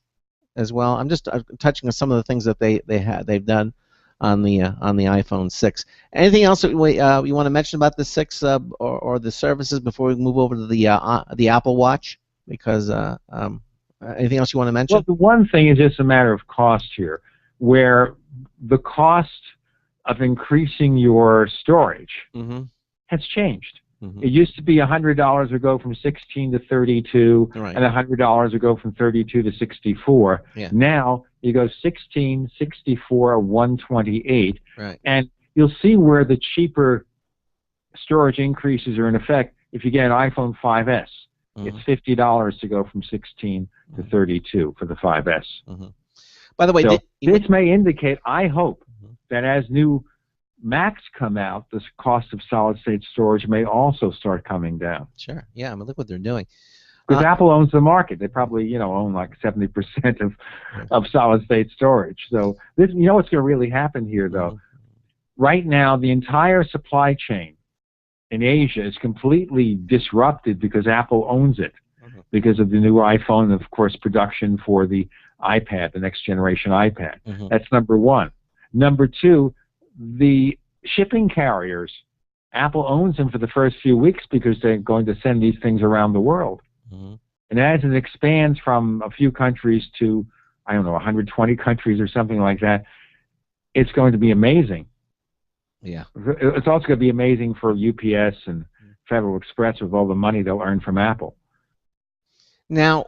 as well. I'm just touching on some of the things that they've done on the iPhone 6. Anything else that you want to mention about the 6 or the services before we move over to the Apple Watch? Because anything else you want to mention? Well, the one thing is just a matter of cost here, where the cost of increasing your storage has changed. It used to be $100 would go from 16 to 32, right, and $100 would go from 32 to 64. Yeah. Now you go 16, 64, 128, right, and you'll see where the cheaper storage increases are in effect. If you get an iPhone 5S, it's $50 to go from 16 to 32 for the 5S. By the way, so this may indicate, I hope, that as new Macs come out, the cost of solid-state storage may also start coming down. Sure. Yeah. I mean, look what they're doing. Because Apple owns the market. They probably, own like 70% of solid-state storage. So this, what's going to really happen here, though? Right now, the entire supply chain in Asia is completely disrupted because Apple owns it, because of the new iPhone and, of course, production for the iPad, the next generation iPad. That's number one. Number two, the shipping carriers, Apple owns them for the first few weeks because they're going to send these things around the world. And as it expands from a few countries to, 120 countries or something like that, it's going to be amazing. Yeah. It's also going to be amazing for UPS and Federal Express with all the money they'll earn from Apple. Now,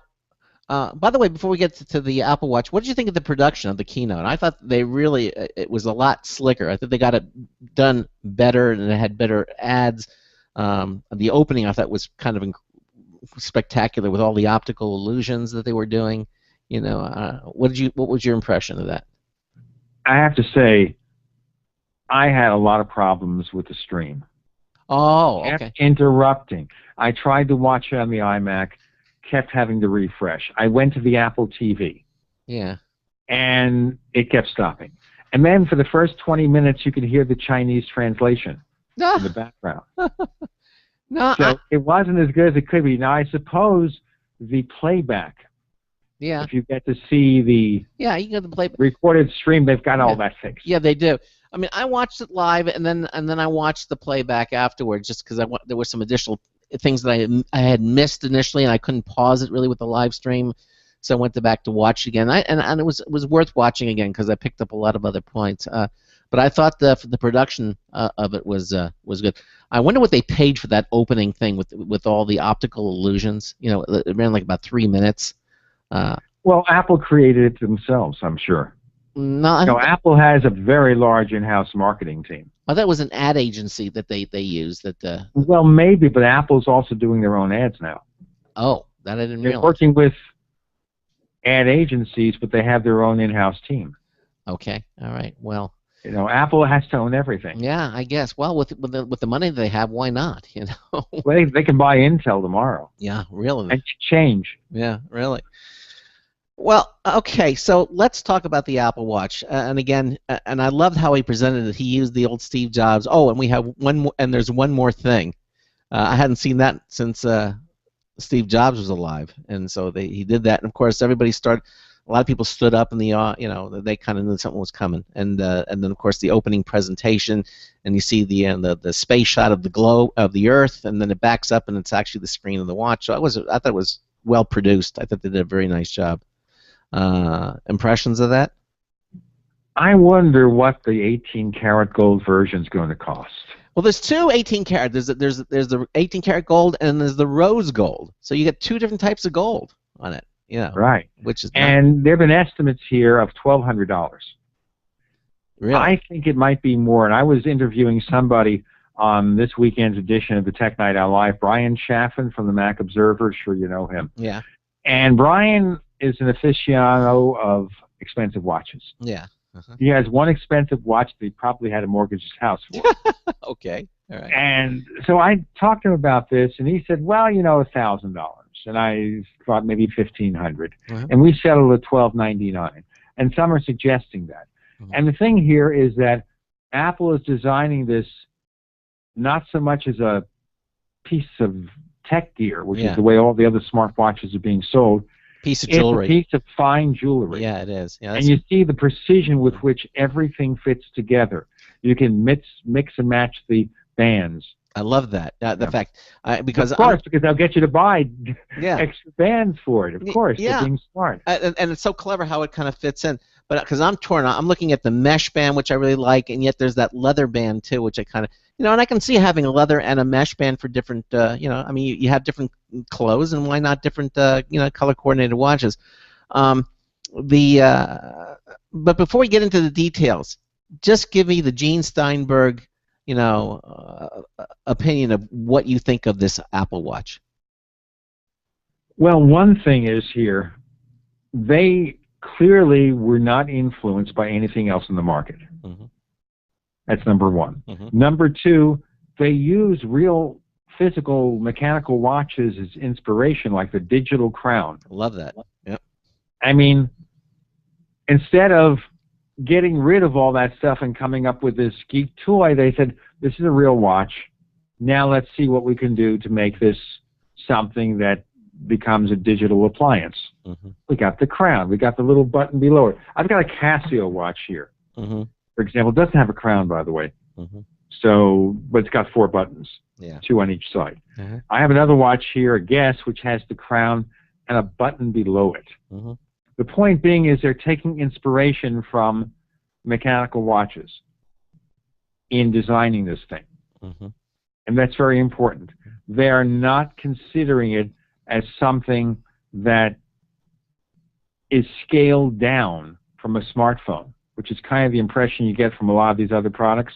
by the way, before we get to the Apple Watch, what did you think of the production of the keynote? I thought it was a lot slicker. I thought they got it done better and it had better ads. The opening I thought was kind of spectacular with all the optical illusions that they were doing. What was your impression of that? I have to say, I had a lot of problems with the stream. Oh, kept okay. interrupting. I tried to watch it on the iMac, kept having to refresh. I went to the Apple TV. Yeah. And it kept stopping. And then for the first 20 minutes, you could hear the Chinese translation in the background. No, so it wasn't as good as it could be. Now, I suppose the playback, if you get to see the you get the playback recorded stream, they've got all that fixed. Yeah, they do. I mean, I watched it live, and then I watched the playback afterwards, just because there were some additional things that I had missed initially, and I couldn't pause it really with the live stream, so I went back to watch again. And it was worth watching again because I picked up a lot of other points. But I thought the production of it was good. I wonder what they paid for that opening thing with all the optical illusions. It ran like about 3 minutes. Well, Apple created it themselves, I'm sure. No, Apple has a very large in-house marketing team. Oh, that was an ad agency that they used. Well, maybe, but Apple's also doing their own ads now. Oh, that I didn't realize. They're working with ad agencies, but they have their own in-house team. Okay, all right. Well, Apple has to own everything. Yeah, I guess. Well, with the money they have, why not? Well, they can buy Intel tomorrow. Yeah, really. And change. Yeah, really. Well, okay, so let's talk about the Apple Watch. And again, and I loved how he presented it. He used the old Steve Jobs. Oh, and we have one more, and there's one more thing. I hadn't seen that since Steve Jobs was alive, and so he did that. And of course, everybody started. A lot of people stood up in the they kind of knew something was coming. And then of course the opening presentation, and you see the space shot of the globe of the Earth, and then it backs up, and it's actually the screen of the watch. So I thought it was well produced. I thought they did a very nice job. Impressions of that? I wonder what the 18-karat gold version is going to cost. Well, there's two 18-karat. There's the 18-karat gold, and there's the rose gold. So you get two different types of gold on it. Right. Which is and there have been estimates here of $1,200. Really? I think it might be more. And I was interviewing somebody on this weekend's edition of the Tech Night Owl Live, Brian Chaffin from the Mac Observer. Sure you know him. Yeah. And Brian is an aficionado of expensive watches. Yeah. He has one expensive watch that he probably had to mortgage his house for. Okay. All right. And so I talked to him about this, and he said, well, $1,000. And I thought maybe $1,500. And we settled at $1,299. And some are suggesting that. And the thing here is that Apple is designing this not so much as a piece of tech gear, which is the way all the other smartwatches are being sold. Piece of jewelry. It's a piece of fine jewelry. Yeah, it is. Yeah, and you see the precision with which everything fits together. You can mix and match the bands. I love that. The fact, because of course, because they'll get you to buy extra bands for it. Of course, they're being smart. And it's so clever how it kind of fits in. But because I'm torn, I'm looking at the mesh band, which I really like, and yet there's that leather band too, which I kind of, and I can see having a leather and a mesh band for different, I mean, you have different clothes, and why not different, color coordinated watches. But before we get into the details, just give me the Gene Steinberg, opinion of what you think of this Apple Watch. Well, one thing is here, they clearly were not influenced by anything else in the market. That's number one. Mm-hmm. Number two, they use real physical mechanical watches as inspiration, like the digital crown. Love that. Yep. I mean, instead of getting rid of all that stuff and coming up with this geek toy, they said, this is a real watch. Now let's see what we can do to make this something that becomes a digital appliance. Mm-hmm. We got the crown. We got the little button below it. I've got a Casio watch here, Mm-hmm. for example. It doesn't have a crown, by the way. Mm-hmm. So, but it's got 4 buttons, Yeah. 2 on each side. Mm-hmm. I have another watch here, a Guess, which has the crown and a button below it. Mm-hmm. The point being is they're taking inspiration from mechanical watches in designing this thing. Mm-hmm. And that's very important. They are not considering it as something that is scaled down from a smartphone, which is kind of the impression you get from a lot of these other products.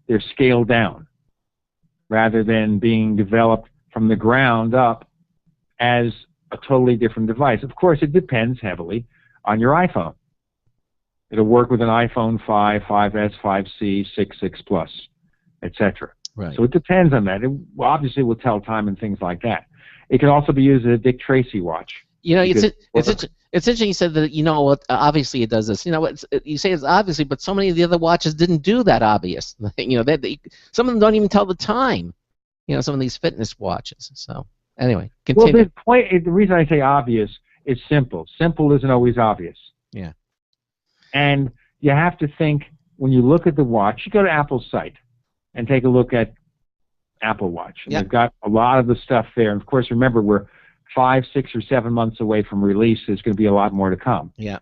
They're scaled down rather than being developed from the ground up as a totally different device. Of course, it depends heavily on your iPhone. It'll work with an iPhone 5, 5S, 5C, 6, 6 Plus, etc. Right. So it depends on that. It obviously will tell time and things like that. It can also be used as a Dick Tracy watch. You know, because- it's interesting you said that, you know, what obviously it does this. You know, you say it's obviously, but so many of the other watches didn't do that obvious. You know, some of them don't even tell the time. You know, some of these fitness watches. So anyway, continue. Well, the reason I say obvious is simple. Simple isn't always obvious. Yeah. And you have to think, when you look at the watch, you go to Apple's site and take a look at Apple Watch. And Yep. They've got a lot of the stuff there. And of course, remember, we're 5, 6, or 7 months away from release. There's going to be a lot more to come. Yeah.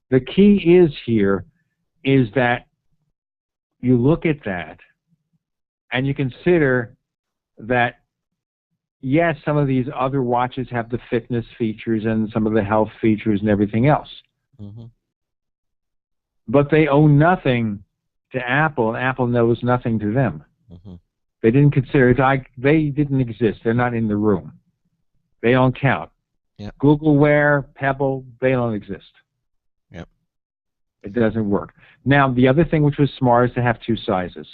The key is here is that you look at that and you consider that, yes, some of these other watches have the fitness features and some of the health features and everything else. Mm-hmm. But they owe nothing to Apple, and Apple knows nothing to them. Mm-hmm. They didn't consider it. They didn't exist. They're not in the room. They don't count. Yep. Google Wear, Pebble, they don't exist. Yep. It doesn't work. Now, the other thing which was smart is to have 2 sizes.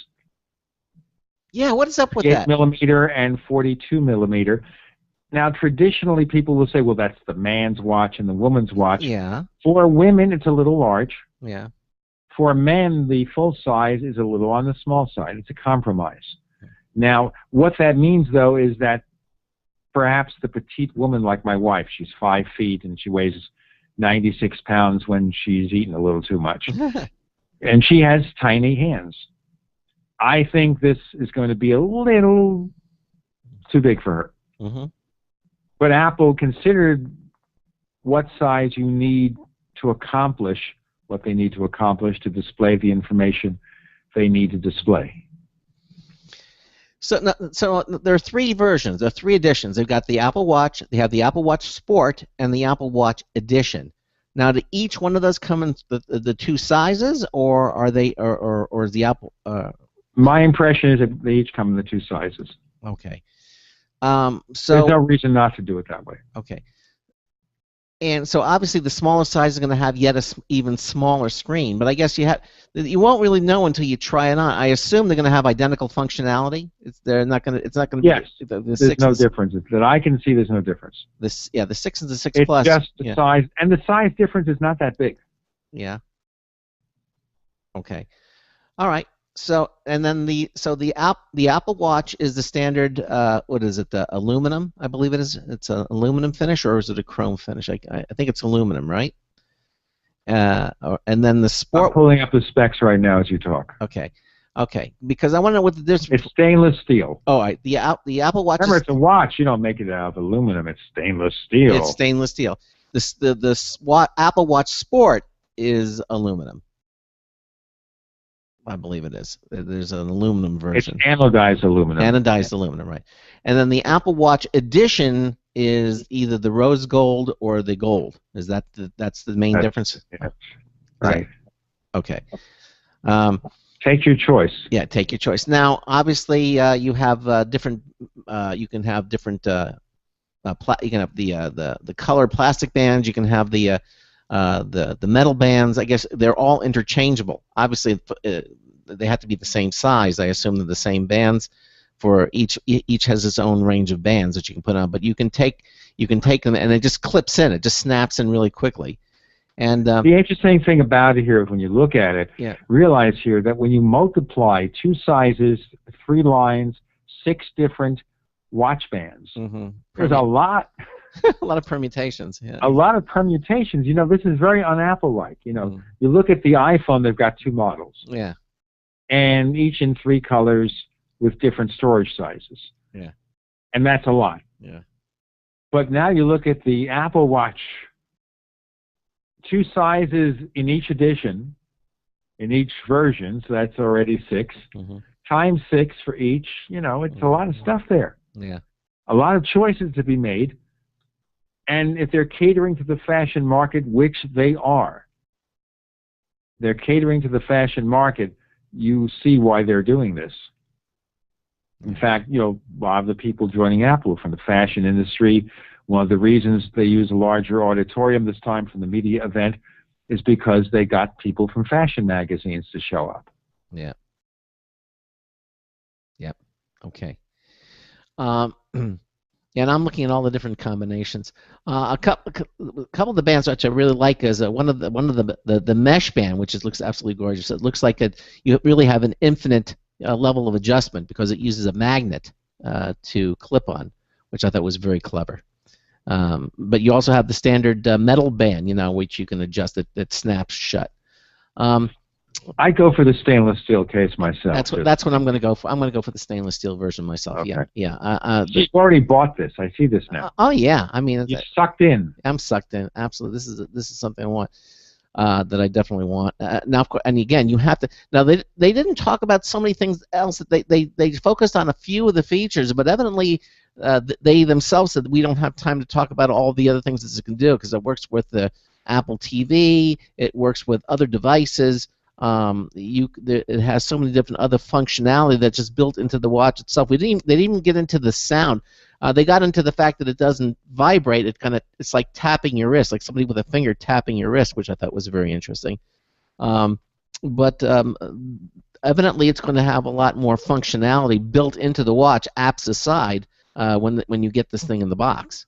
Yeah, what is up with 8 that? millimeter and 42 millimeter. Now, traditionally, people will say, well, that's the man's watch and the woman's watch. Yeah. For women, it's a little large. Yeah. For men, the full size is a little on the small side. It's a compromise. Now, what that means, though, is that perhaps the petite woman like my wife, she's 5 feet and she weighs 96 pounds when she's eaten a little too much. And she has tiny hands. I think this is going to be a little too big for her. Mm-hmm. But Apple considered what size you need to accomplish what they need to accomplish to display the information they need to display. So there are 3 versions. There are 3 editions. They've got the Apple Watch. They have the Apple Watch Sport and the Apple Watch Edition. Now, do each one of those come in the 2 sizes, or are they, or is the Apple? My impression is that they each come in the 2 sizes. Okay. There's So no reason not to do it that way. okay. And so obviously the smaller size is going to have yet even smaller screen, but I guess you won't really know until you try it on. I assume they're going to have identical functionality. It's not going to Yes. be the There's 6 no and difference. That I can see, there's no difference. the 6 and the 6 It's Plus. just the Yeah. size, and the size difference is not that big. Yeah. Okay. All right. So and then the Apple Watch is the standard. What is it? The aluminum, I believe it is. It's an aluminum finish, or is it a chrome finish? I think it's aluminum, right? And then the I'm Sport. pulling up the specs right now as you talk. Okay. Okay. Because I want to know what the difference. It's stainless steel. Oh, right. The Apple Watch. Remember, it's a watch. You don't make it out of aluminum. It's stainless steel. It's stainless steel. The Apple Watch Sport is aluminum. I believe it is. There's an aluminum It's version. anodized aluminum. Anodized aluminum, right. And then the Apple Watch Edition is either the rose gold or the gold. Is that's the main difference? Yeah. Right. Okay. Take your choice. Yeah, take your choice. Now, obviously, you have different. You can have different. You can have the colored plastic bands. You can have the metal bands. I guess they're all interchangeable. Obviously, they have to be the same size. I assume they're the same bands for each has its own range of bands that you can put on. But you can take them and it just clips in. It just snaps in really quickly. And the interesting thing about it here, when you look at it, realize here that when you multiply 2 sizes, 3 lines, 6 different watch bands, there's a lot. A lot of permutations. Yeah. A lot of permutations. You know, this is very un-Apple-like. You know, you look at the iPhone; they've got 2 models. Yeah. And each in 3 colors with different storage sizes. Yeah. And that's a lot. Yeah. But now you look at the Apple Watch. 2 sizes in each edition, in each version, so that's already 6. Times 6 for each. You know, it's a lot of stuff there. Yeah. A lot of choices to be made. And if they're catering to the fashion market, which they are, they're catering to the fashion market, you see why they're doing this. In fact, you know, a lot of the people joining Apple from the fashion industry, one of the reasons they use a larger auditorium this time from the media event is because they got people from fashion magazines to show up. Yeah. Yep. Okay. And I'm looking at all the different combinations. A couple of the bands which I really like is one of the mesh band, which looks absolutely gorgeous. It looks like you really have an infinite level of adjustment because it uses a magnet to clip on, which I thought was very clever. But you also have the standard metal band, you know, which you can adjust. It snaps shut. I go for the stainless steel case myself. That's what I'm going to go for. I'm going to go for the stainless steel version myself. Okay. Yeah. You've already bought this. I see this now. Oh yeah. I mean, you're sucked in. I'm sucked in. Absolutely. This is something I want. That I definitely want. Now, of course, and again, you have to. Now, they didn't talk about so many things else. That they focused on a few of the features, but evidently they themselves said we don't have time to talk about all the other things that it can do because it works with the Apple TV. It works with other devices. It has so many different other functionality that's just built into the watch itself. They didn't even get into the sound. They got into the fact that it doesn't vibrate. It's like tapping your wrist, like somebody with a finger tapping your wrist, which I thought was very interesting. But evidently, it's going to have a lot more functionality built into the watch, apps aside, when you get this thing in the box.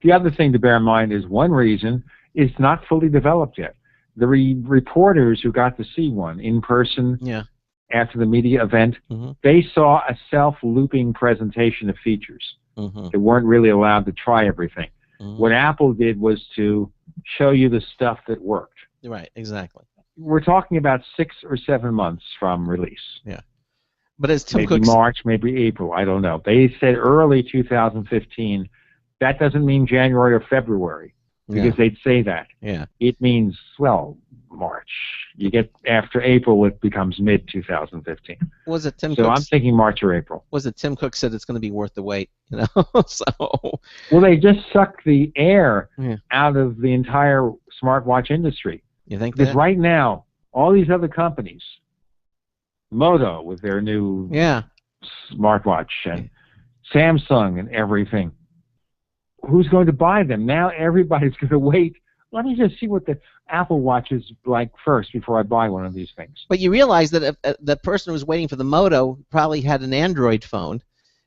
The other thing to bear in mind is one reason it's not fully developed yet. The reporters who got to see one in person after the media event, they saw a self-looping presentation of features. They weren't really allowed to try everything. What Apple did was to show you the stuff that worked. Right, exactly. We're talking about 6 or 7 months from release. Yeah. But as Tim maybe Cook March, maybe April, I don't know. They said early 2015. That doesn't mean January or February. Because they'd say that. Yeah. It means, well, March. You get after April, it becomes mid-2015. Was it Tim So Cook? I'm thinking March or April. Was it Tim Cook said it's going to be worth the wait? You know, so. Well, they just sucked the air out of the entire smartwatch industry. You think Because that? right now, all these other companies, Moto with their new smartwatch, and Samsung and everything, who's going to buy them? Now everybody's going to wait. Let me just see what the Apple Watch is like first before I buy one of these things. But you realize that if the person who's waiting for the Moto probably had an Android phone,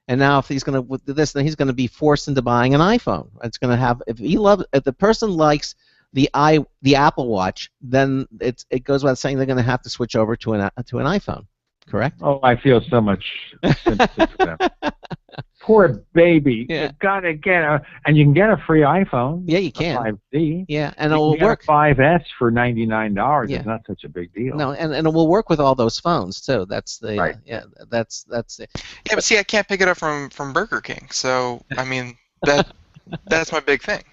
and now if he's going to with this, then he's going to be forced into buying an iPhone. It's going to have if the person likes the Apple Watch, then it goes without saying they're going to have to switch over to an iPhone. Correct? Oh, I feel so much sympathy for them. Poor baby. Yeah. You gotta get and you can get a free iPhone. Yeah, you can. 5D. Yeah, and you it will can get work. a 5S for $99. Yeah. It's not such a big deal. No, and it will work with all those phones too. That's the right. That's it. Yeah, but see, I can't pick it up from Burger King. So I mean that's my big thing.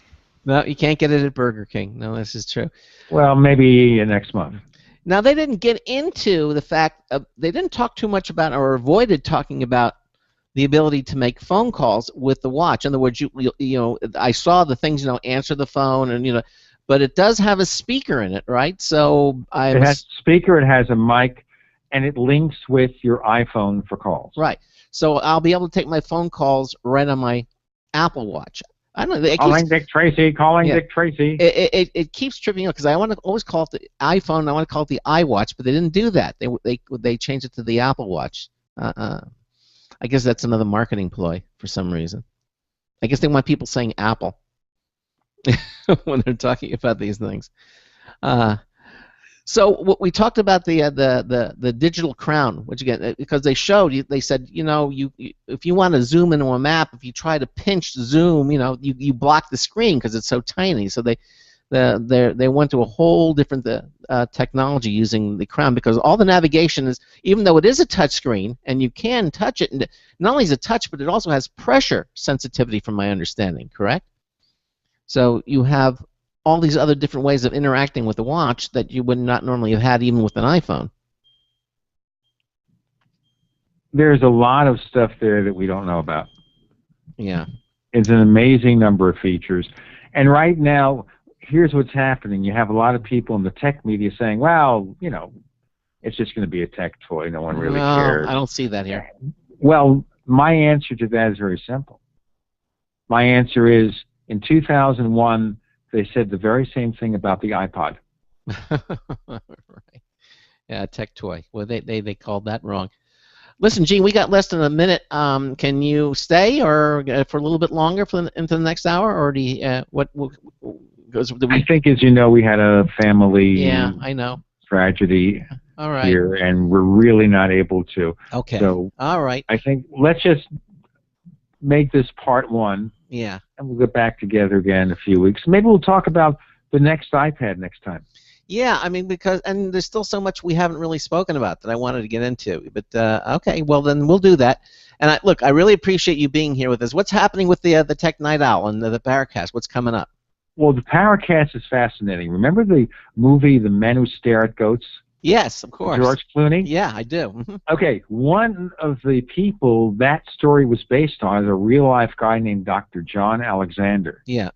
No, you can't get it at Burger King. No, this is true. Well, maybe next month. Now, they didn't get into the fact they didn't talk too much about or avoided talking about the ability to make phone calls with the watch. In other words, you know, I saw the things, you know, answer the phone and, you know, but it does have a speaker in it, right? So it has a speaker, it has a mic, and it links with your iPhone for calls. Right. So I'll be able to take my phone calls right on my Apple Watch. I don't know. It Calling keeps, Dick Tracy. Calling yeah. Dick Tracy. It keeps tripping up because I want to always call it the iPhone. I want to call it the iWatch, but they didn't do that. They changed it to the Apple Watch. I guess that's another marketing ploy for some reason. I guess they want people saying Apple when they're talking about these things. So what we talked about the digital crown, which again, because they said, if you want to zoom into a map, if you try to pinch zoom, you block the screen because it's so tiny. So they went to a whole different technology using the crown, because all the navigation is, even though it is a touch screen and you can touch it, and not only is it touch, but it also has pressure sensitivity, from my understanding, correct? So you have all these other different ways of interacting with the watch that you would not normally have had even with an iPhone. There's a lot of stuff there that we don't know about. Yeah. It's an amazing number of features. And right now, here's what's happening. You have a lot of people in the tech media saying, well, it's just going to be a tech toy. No one really cares. I don't see that here. Well, my answer to that is very simple. My answer is, in 2001, they said the very same thing about the iPod. Right. Yeah, tech toy. Well, they called that wrong. Listen, Gene, we got less than a minute. Can you stay or for a little bit longer into the next hour, or do you, I think, as you know, we had a family. Yeah, I know. Tragedy. All right. Here, and we're really not able to. Okay. So, all right. I think let's just make this part one. Yeah. And we'll get back together again in a few weeks. Maybe we'll talk about the next iPad next time. Yeah, I mean, and there's still so much we haven't really spoken about that I wanted to get into. But okay, well then we'll do that. And I really appreciate you being here with us. What's happening with the Tech Night Owl and the Paracast? What's coming up? Well, the Paracast is fascinating. Remember the movie The Men Who Stare at Goats? Yes, of course. George Clooney? Yeah, I do. Okay, one of the people that story was based on is a real-life guy named Dr. John Alexander. Yeah.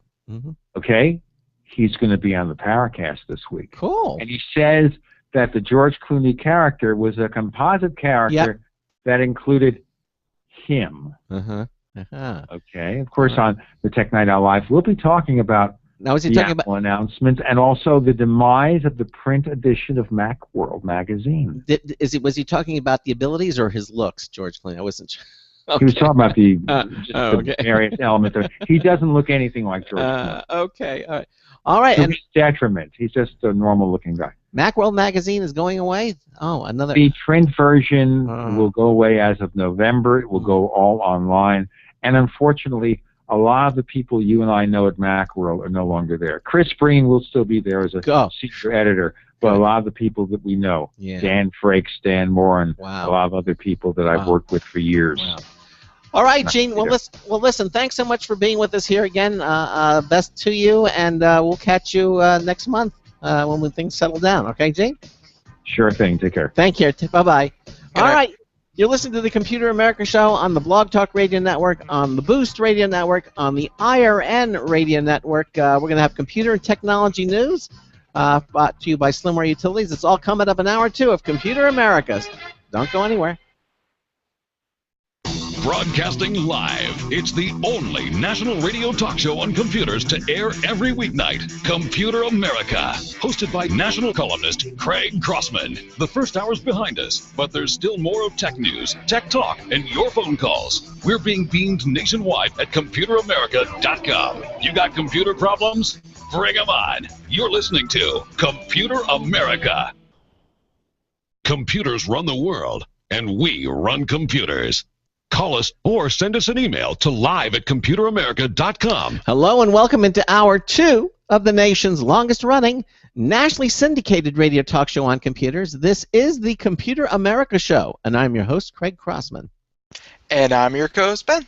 Okay? He's going to be on the Paracast this week. Cool. And he says that the George Clooney character was a composite character that included him. Okay? Of course, on the Tech Night Owl Live, we'll be talking about now, is he the talking Apple about announcements and also the demise of the print edition of Macworld magazine. Was he talking about the abilities or his looks, George Clooney? I wasn't sure. Okay. He was talking about the various elements. He doesn't look anything like George Clooney. Okay, all right. To And his detriment. He's just a normal-looking guy. Macworld magazine is going away? Oh, another. The print version will go away as of November. It will go all online. And unfortunately, a lot of the people you and I know at Macworld are no longer there. Chris Breen will still be there as a senior editor, but a lot of the people that we know, Dan Frakes, Stan Moran, a lot of other people that I've worked with for years. Wow. All right, Gene. Well, listen. Thanks so much for being with us here again. Best to you, and we'll catch you next month when things settle down. Okay, Gene? Sure thing. Take care. Thank you. Bye-bye. All right. You're listening to the Computer America Show on the Blog Talk Radio Network, on the Boost Radio Network, on the IRN Radio Network. We're going to have computer and technology news brought to you by Slimware Utilities. It's all coming up an hour or two of Computer Americas. Don't go anywhere. Broadcasting live, it's the only national radio talk show on computers to air every weeknight. Computer America, hosted by national columnist Craig Crossman. The first hour's behind us, but there's still more of tech news, tech talk, and your phone calls. We're being beamed nationwide at ComputerAmerica.com. You got computer problems? Bring them on. You're listening to Computer America. Computers run the world, and we run computers. Call us or send us an email to live@computeramerica.com. Hello and welcome into Hour 2 of the nation's longest-running, nationally syndicated radio talk show on computers. This is the Computer America Show, and I'm your host, Craig Crossman. And I'm your co-host, Ben.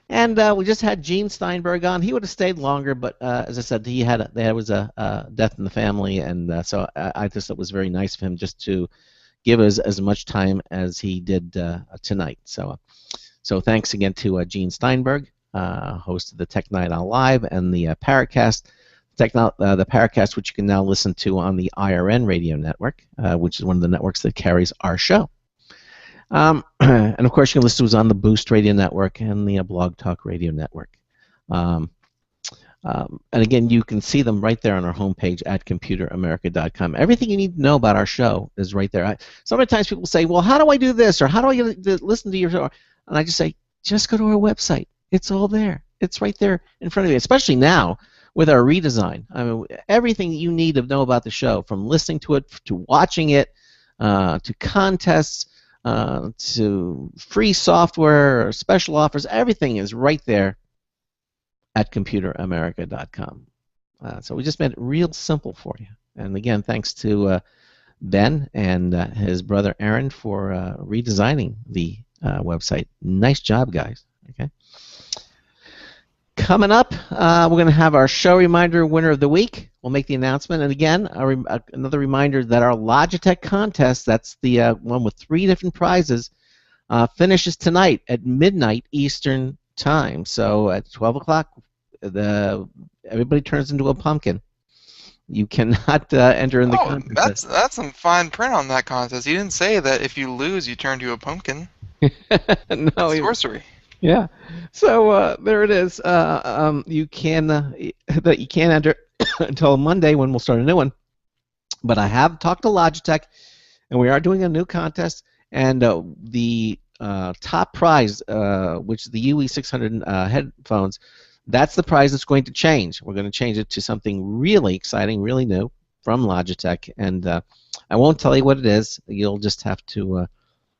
And we just had Gene Steinberg on. He would have stayed longer, but as I said, there was a death in the family, and so I just thought it was very nice of him just to give us as much time as he did tonight. So thanks again to Gene Steinberg, host of the Tech Night Owl Live and the Paracast, the Paracast, which you can now listen to on the IRN radio network, which is one of the networks that carries our show. And of course, you can listen to us on the Boost Radio Network and the Blog Talk Radio Network. And again, you can see them right there on our homepage at computeramerica.com. Everything you need to know about our show is right there. Sometimes people say, well, how do I do this? Or how do I get to listen to your show? And I just say, just go to our website. It's all there. It's right there in front of you, especially now with our redesign. I mean, everything you need to know about the show, from listening to it to watching it, to contests, to free software, or special offers, everything is right there at computeramerica.com. So we just made it real simple for you. And again, thanks to Ben and his brother Aaron for redesigning the website. Nice job, guys. Okay. Coming up, we're going to have our show reminder winner of the week. We'll make the announcement. And again, another reminder that our Logitech contest, that's the one with 3 different prizes, finishes tonight at midnight Eastern Time. So at 12 o'clock, everybody turns into a pumpkin. You cannot enter in the contest. That's some fine print on that contest. You didn't say that if you lose, you turn to a pumpkin. No, that's sorcery. Yeah. So there it is. You can enter until Monday when we'll start a new one. But I have talked to Logitech, and we are doing a new contest. And the top prize, which is the UE600 headphones, that's the prize that's going to change. We're going to change it to something really exciting, really new from Logitech. And I won't tell you what it is. You'll just have to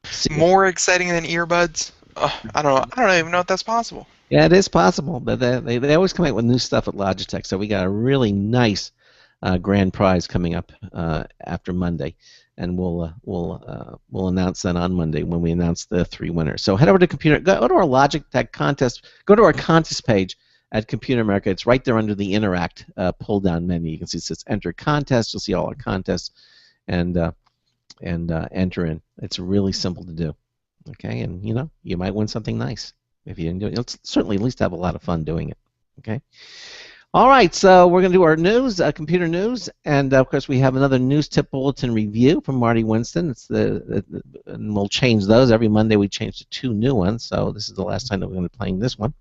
see. More exciting than earbuds? I don't even know if that's possible. Yeah, it is possible, but they always come out with new stuff at Logitech. So we got a really nice grand prize coming up after Monday, and we'll announce that on Monday when we announce the 3 winners. So head over to go to our Logitech contest. Go to our contest page at Computer America. It's right there under the Interact pull-down menu. You can see it says Enter Contest. You'll see all our contests, and enter in. It's really simple to do. Okay, and you might win something nice if you didn't do it. You'll certainly at least have a lot of fun doing it. Okay. All right, so we're going to do our news, computer news, and of course we have another news tip bulletin review from Marty Winston. It's and we'll change those every Monday. We change to 2 new ones, so this is the last time that we're going to be playing this one.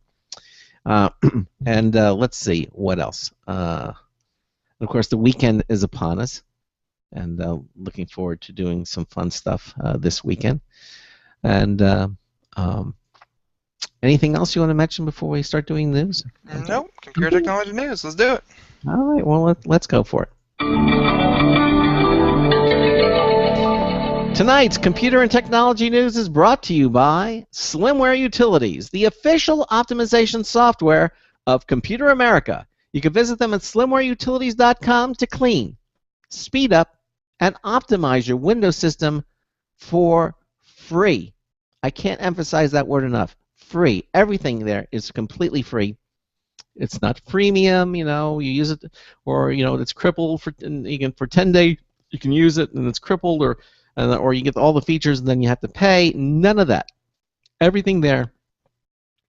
And let's see what else. Of course, the weekend is upon us, and looking forward to doing some fun stuff this weekend. And anything else you want to mention before we start doing news? Nope. Computer technology news. Let's do it. All right. Well, let's go for it. Tonight's computer and technology news is brought to you by Slimware Utilities, the official optimization software of Computer America. You can visit them at slimwareutilities.com to clean, speed up, and optimize your Windows system for free. I can't emphasize that word enough. Free. Everything there is completely free. It's not freemium, you use it, or it's crippled for 10 days. You can use it and it's crippled, or you get all the features and then you have to pay. None of that. Everything there.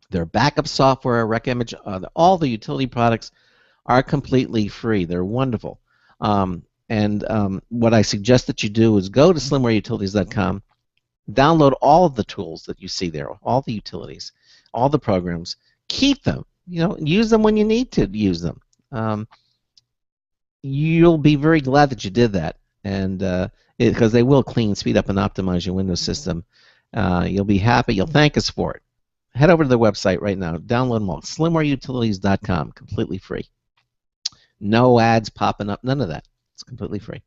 Their backup software, rec image, all the utility products are completely free. They're wonderful. What I suggest that you do is go to slimwareutilities.com. Download all of the tools that you see there, all the utilities, all the programs. Keep them. Use them when you need to use them. You'll be very glad that you did that, and because they will clean, speed up, and optimize your Windows system. You'll be happy. You'll thank us for it. Head over to their website right now. Download them all. slimwareutilities.com, completely free. No ads popping up. None of that. It's completely free.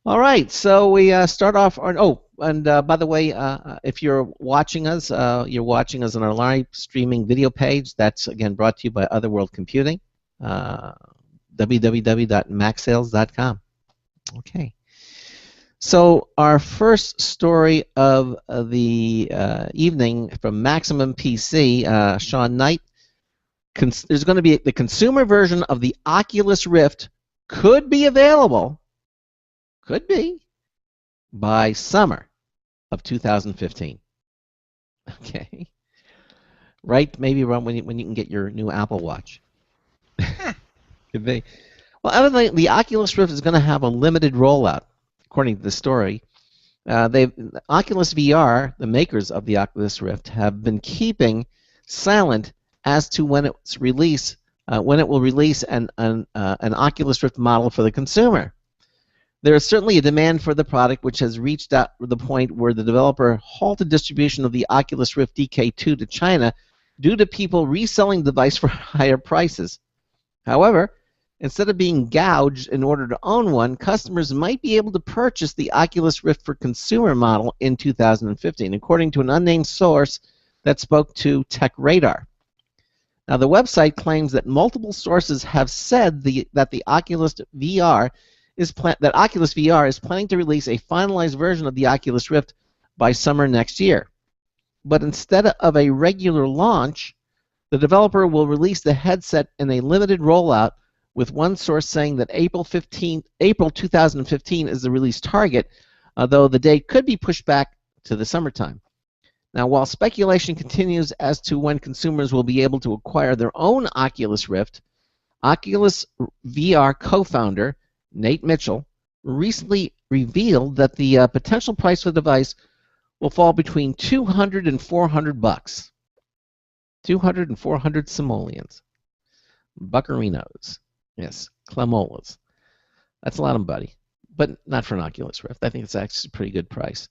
All right, so we start off. By the way, if you're watching us on our live streaming video page. That's again brought to you by Otherworld Computing, www.macsales.com. Okay. So our first story of the evening from Maximum PC, Sean Knight. There's going to be the consumer version of the Oculus Rift could be available. Could be by summer of 2015. Okay, right? Maybe around when you can get your new Apple Watch. Could be. Well, evidently the Oculus Rift is going to have a limited rollout, according to the story. Oculus VR, the makers of the Oculus Rift, have been keeping silent as to when its release when it will release an Oculus Rift model for the consumer. There is certainly a demand for the product, which has reached out the point where the developer halted distribution of the Oculus Rift DK2 to China due to people reselling the device for higher prices. However, instead of being gouged in order to own one, customers might be able to purchase the Oculus Rift for consumer model in 2015, according to an unnamed source that spoke to TechRadar. Now, the website claims that multiple sources have said that Oculus VR is planning to release a finalized version of the Oculus Rift by summer next year. But instead of a regular launch, the developer will release the headset in a limited rollout, with one source saying that April 2015 is the release target, though the date could be pushed back to the summertime. Now, while speculation continues as to when consumers will be able to acquire their own Oculus Rift, Oculus VR co-founder Nate Mitchell recently revealed that the potential price for the device will fall between $200 and $400. 200 and 400 simoleons. Buccarinos. Yes, clamolas. That's a lot of money, but not for an Oculus Rift. I think it's actually a pretty good price.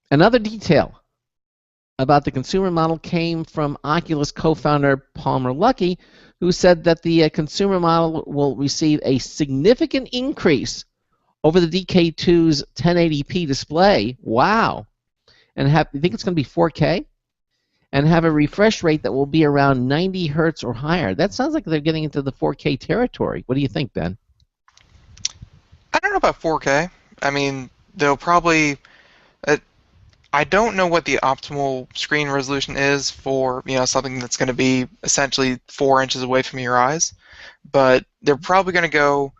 Another detail about the consumer model came from Oculus co-founder Palmer Luckey, who said that the consumer model will receive a significant increase over the DK2's 1080p display. Wow. And you think it's going to be 4K? And have a refresh rate that will be around 90 hertz or higher. That sounds like they're getting into the 4K territory. What do you think, Ben? I don't know about 4K. I mean, they'll probably... I don't know what the optimal screen resolution is for something that's going to be essentially 4 inches away from your eyes, but they're probably going to go.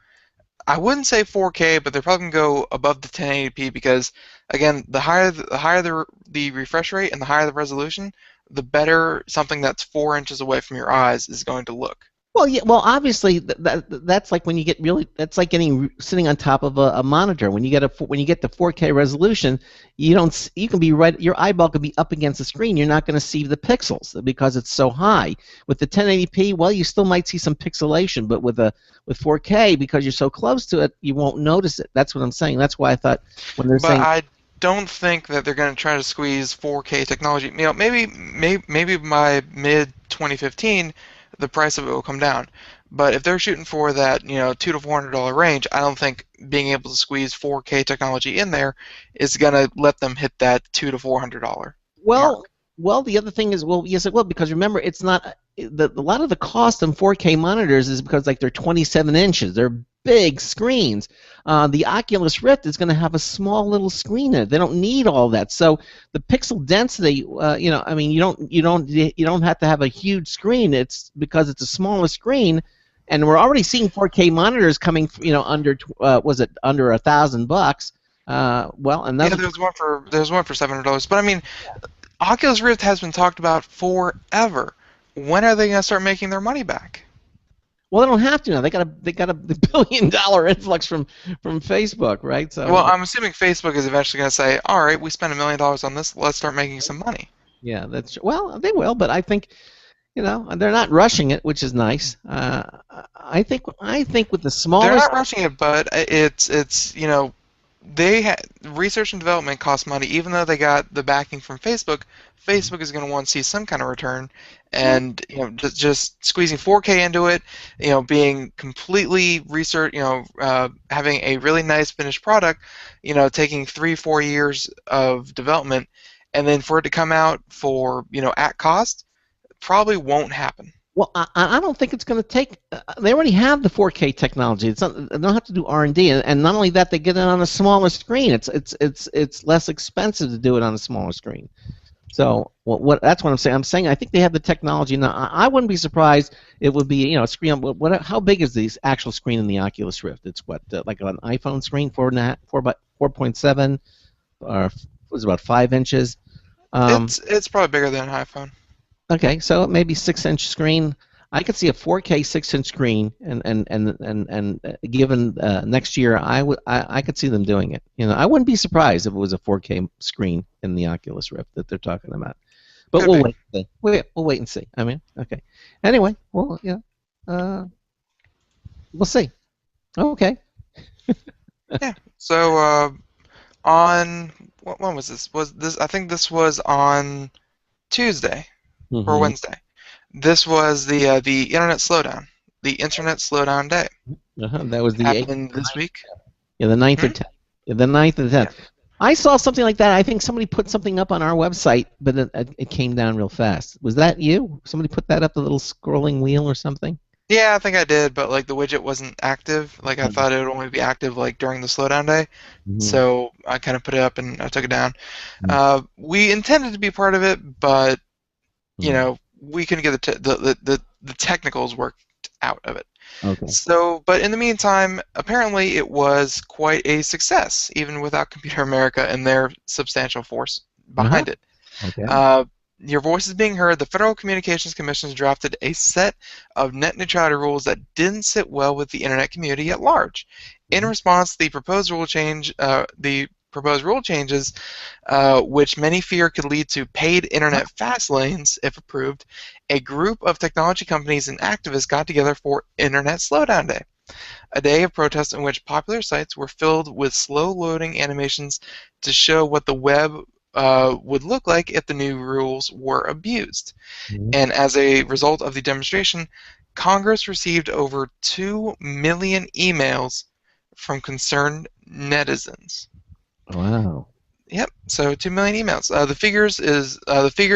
I wouldn't say 4K, but they're probably going to go above the 1080p because, again, the higher the refresh rate and the higher the resolution, the better something that's 4 inches away from your eyes is going to look. Well, yeah. Well, obviously, that's like when you get really. That's like sitting on top of a monitor. When you get the 4K resolution, you can be right. Your eyeball could be up against the screen. You're not going to see the pixels because it's so high. With the 1080p, well, you still might see some pixelation, but with 4K, because you're so close to it, you won't notice it. That's what I'm saying. That's why I thought when they're saying. I don't think that they're going to try to squeeze 4K technology. Maybe by mid 2015. The price of it will come down. But if they're shooting for that, $200 to $400 range, I don't think being able to squeeze 4K technology in there is going to let them hit that $200 to $400 mark. Well, the other thing is, well, yes, it will, because remember, it's not a lot of the cost on 4K monitors is because they're 27 inches. They're big screens. The Oculus Rift is going to have a small little screen in it. They don't need all that. So the pixel density, you don't have to have a huge screen. It's because it's a smaller screen, and we're already seeing 4K monitors coming, under under $1,000. And there's one for $700. But I mean, Oculus Rift has been talked about forever. When are they going to start making their money back? Well, they don't have to now. They got a $1 billion influx from Facebook, right? So. Well, I'm assuming Facebook is eventually going to say, "All right, we spent $1 million on this. Let's start making some money." Yeah, well, they will, but I think, they're not rushing it, which is nice. I think with the smallest. They're not rushing it, but it's research and development costs money. Even though they got the backing from Facebook, Facebook is going to want to see some kind of return. And just squeezing 4K into it, being completely research, having a really nice finished product, taking 3-4 years of development, and then for it to come out for at cost, probably won't happen. Well, I don't think it's going to take. They already have the 4K technology. They don't have to do R&D, and not only that, they get it on a smaller screen. It's less expensive to do it on a smaller screen. So that's what I'm saying. I'm saying I think they have the technology now. I wouldn't be surprised. It would be a screen. How big is the actual screen in the Oculus Rift? It's like an iPhone screen, 4.7, or was about 5 inches. It's probably bigger than an iPhone. Okay, so maybe 6-inch screen. I could see a 4K 6-inch screen, and given next year, I could see them doing it. I wouldn't be surprised if it was a 4K screen in the Oculus Rift that they're talking about. But we'll wait and see. We'll wait and see. I mean, okay. Anyway, well, we'll see. Okay. Yeah. So on when was this? Was this? I think this was on Tuesday or Mm-hmm. Wednesday. This was the internet slowdown, the internet slowdown day. That was the 8th. Happened this week. Yeah, the 9th or Hmm? 10th. Yeah, the 9th and 10th. I saw something like that. I think somebody put something up on our website, but it came down real fast. Was that you? Somebody put that up, the little scrolling wheel or something? Yeah, I think I did, but like the widget wasn't active. Like I thought it would only be active like during the slowdown day. Mm-hmm. So I kind of put it up and I took it down. Mm-hmm. We intended to be part of it, but you Mm-hmm. know we couldn't get the technicals worked out of it. Okay. So, but in the meantime, apparently it was quite a success, even without Computer America and their substantial force behind it. Okay. Your voice is being heard. The Federal Communications Commission has drafted a set of net neutrality rules that didn't sit well with the internet community at large. In response, the proposed rule changes, which many fear could lead to paid internet fast lanes if approved, a group of technology companies and activists got together for Internet Slowdown Day, a day of protest in which popular sites were filled with slow-loading animations to show what the web would look like if the new rules were abused. And as a result of the demonstration, Congress received over 2 million emails from concerned netizens. Wow. Yep. So 2 million emails. The figure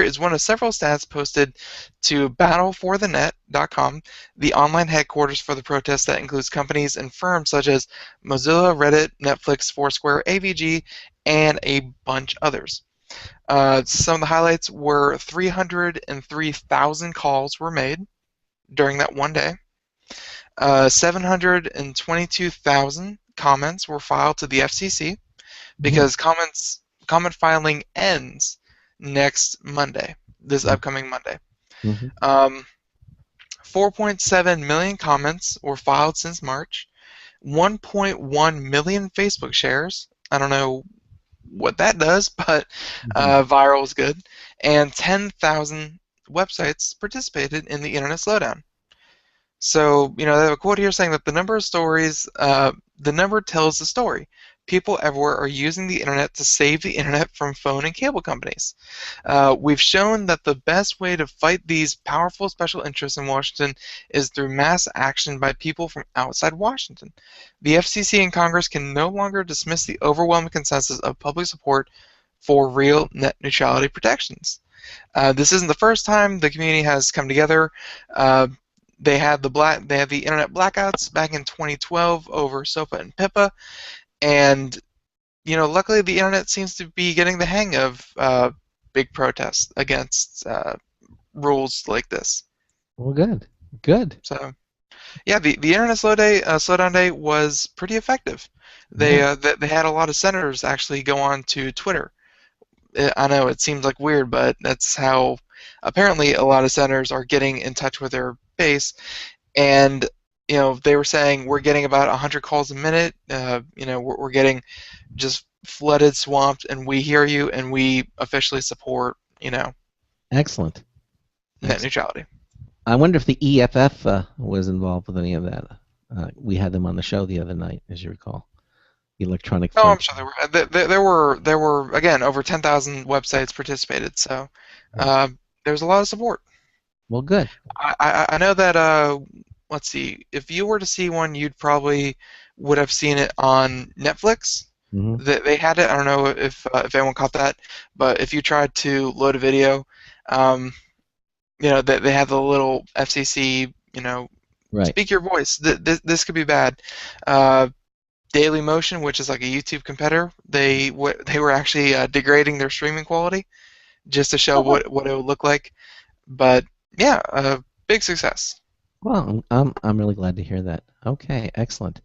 is one of several stats posted to battleforthenet.com, the online headquarters for the protest that includes companies and firms such as Mozilla, Reddit, Netflix, Foursquare, AVG, and a bunch others. Some of the highlights were 303,000 calls were made during that one day. 722,000 comments were filed to the FCC because comment filing ends next Monday, this upcoming Monday. 4.7 million comments were filed since March. 1.1 million Facebook shares. I don't know what that does, but viral is good. And 10,000 websites participated in the internet slowdown. So, they have a quote here saying that the number tells the story. People everywhere are using the internet to save the internet from phone and cable companies. We've shown that the best way to fight these powerful special interests in Washington is through mass action by people from outside Washington. The FCC and Congress can no longer dismiss the overwhelming consensus of public support for real net neutrality protections. This isn't the first time the community has come together. They had the internet blackouts back in 2012 over SOPA and PIPA, and luckily the internet seems to be getting the hang of big protests against rules like this. Well, good. So, yeah, the internet slowdown day was pretty effective. They had a lot of senators actually go on to Twitter. I know it seems like weird, but that's how apparently a lot of senators are getting in touch with their base, and they were saying we're getting about 100 calls a minute. We're getting just flooded, swamped, and we hear you, and we officially support Excellent. net neutrality. I wonder if the EFF was involved with any of that. We had them on the show the other night, as you recall. Electronic. Oh, I'm sure there were again over 10,000 websites participated, so there was a lot of support. Well, good. I know that let's see, if you were to see one, you'd probably would have seen it on Netflix. They had it. I don't know if anyone caught that, but if you tried to load a video, they have the little FCC, speak your voice. This could be bad. Daily Motion, which is like a YouTube competitor, they were actually degrading their streaming quality just to show what it would look like. But yeah, a big success. Well, I'm really glad to hear that. Okay, excellent.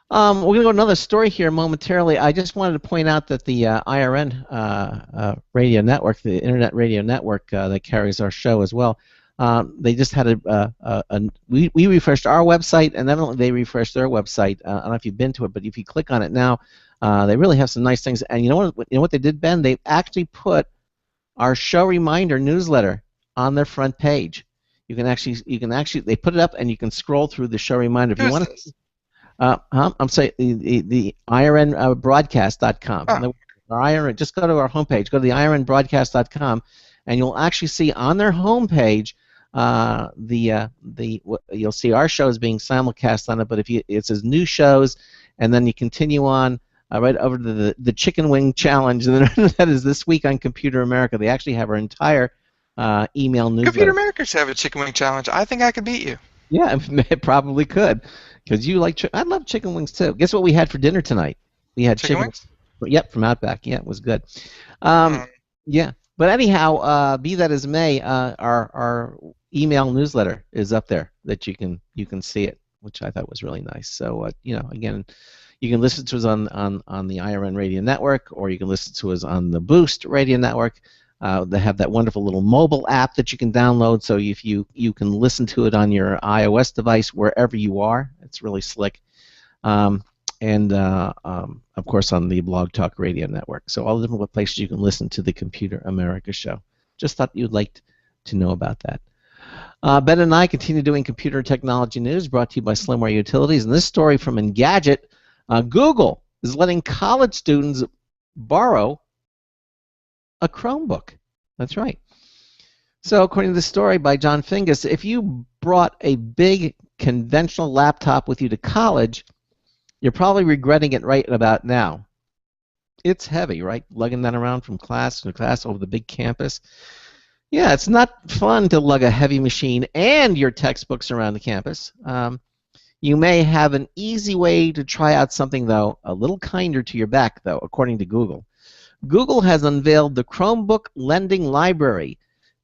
We're going to go to another story here momentarily. I just wanted to point out that the IRN radio network, the Internet Radio Network that carries our show as well, they just had we refreshed our website, and evidently they refreshed their website. I don't know if you've been to it, but if you click on it now, they really have some nice things. And you know what they did, Ben? They actually put our show reminder newsletter on their front page. You can actually they put it up and you can scroll through the show reminder if you Who's want to. this? I'm saying the IRNbroadcast.com. Oh. Our IRN, just go to our homepage. Go to the IRNbroadcast.com, and you'll actually see on their homepage you'll see our shows being simulcast on it. But it says new shows, and then you continue on right over to the Chicken Wing Challenge, and then that is this week on Computer America. They actually have our entire email newsletter. Computer America should have a chicken wing challenge. I think I could beat you. Yeah, it probably could, because you like. I love chicken wings too. Guess what we had for dinner tonight? We had Chicken wings? Yep, from Outback. Yeah, it was good. Yeah, but anyhow, be that as it may, our email newsletter is up there that you can see it, which I thought was really nice. So again, you can listen to us on the IRN Radio Network, or you can listen to us on the Boost Radio Network. They have that wonderful little mobile app that you can download, so if you can listen to it on your iOS device wherever you are. It's really slick. And of course on the Blog Talk Radio Network. So all the different places you can listen to the Computer America show. Just thought you'd like to know about that. Ben and I continue doing computer technology news brought to you by Slimware Utilities. And this story from Engadget, Google is letting college students borrow a Chromebook. That's right. So according to the story by John Fingus, if you brought a big conventional laptop with you to college, you're probably regretting it right about now. It's heavy, right? Lugging that around from class to class over the big campus. Yeah, it's not fun to lug a heavy machine and your textbooks around the campus. You may have an easy way to try out something, though, a little kinder to your back, though, according to Google. Google has unveiled the Chromebook Lending Library,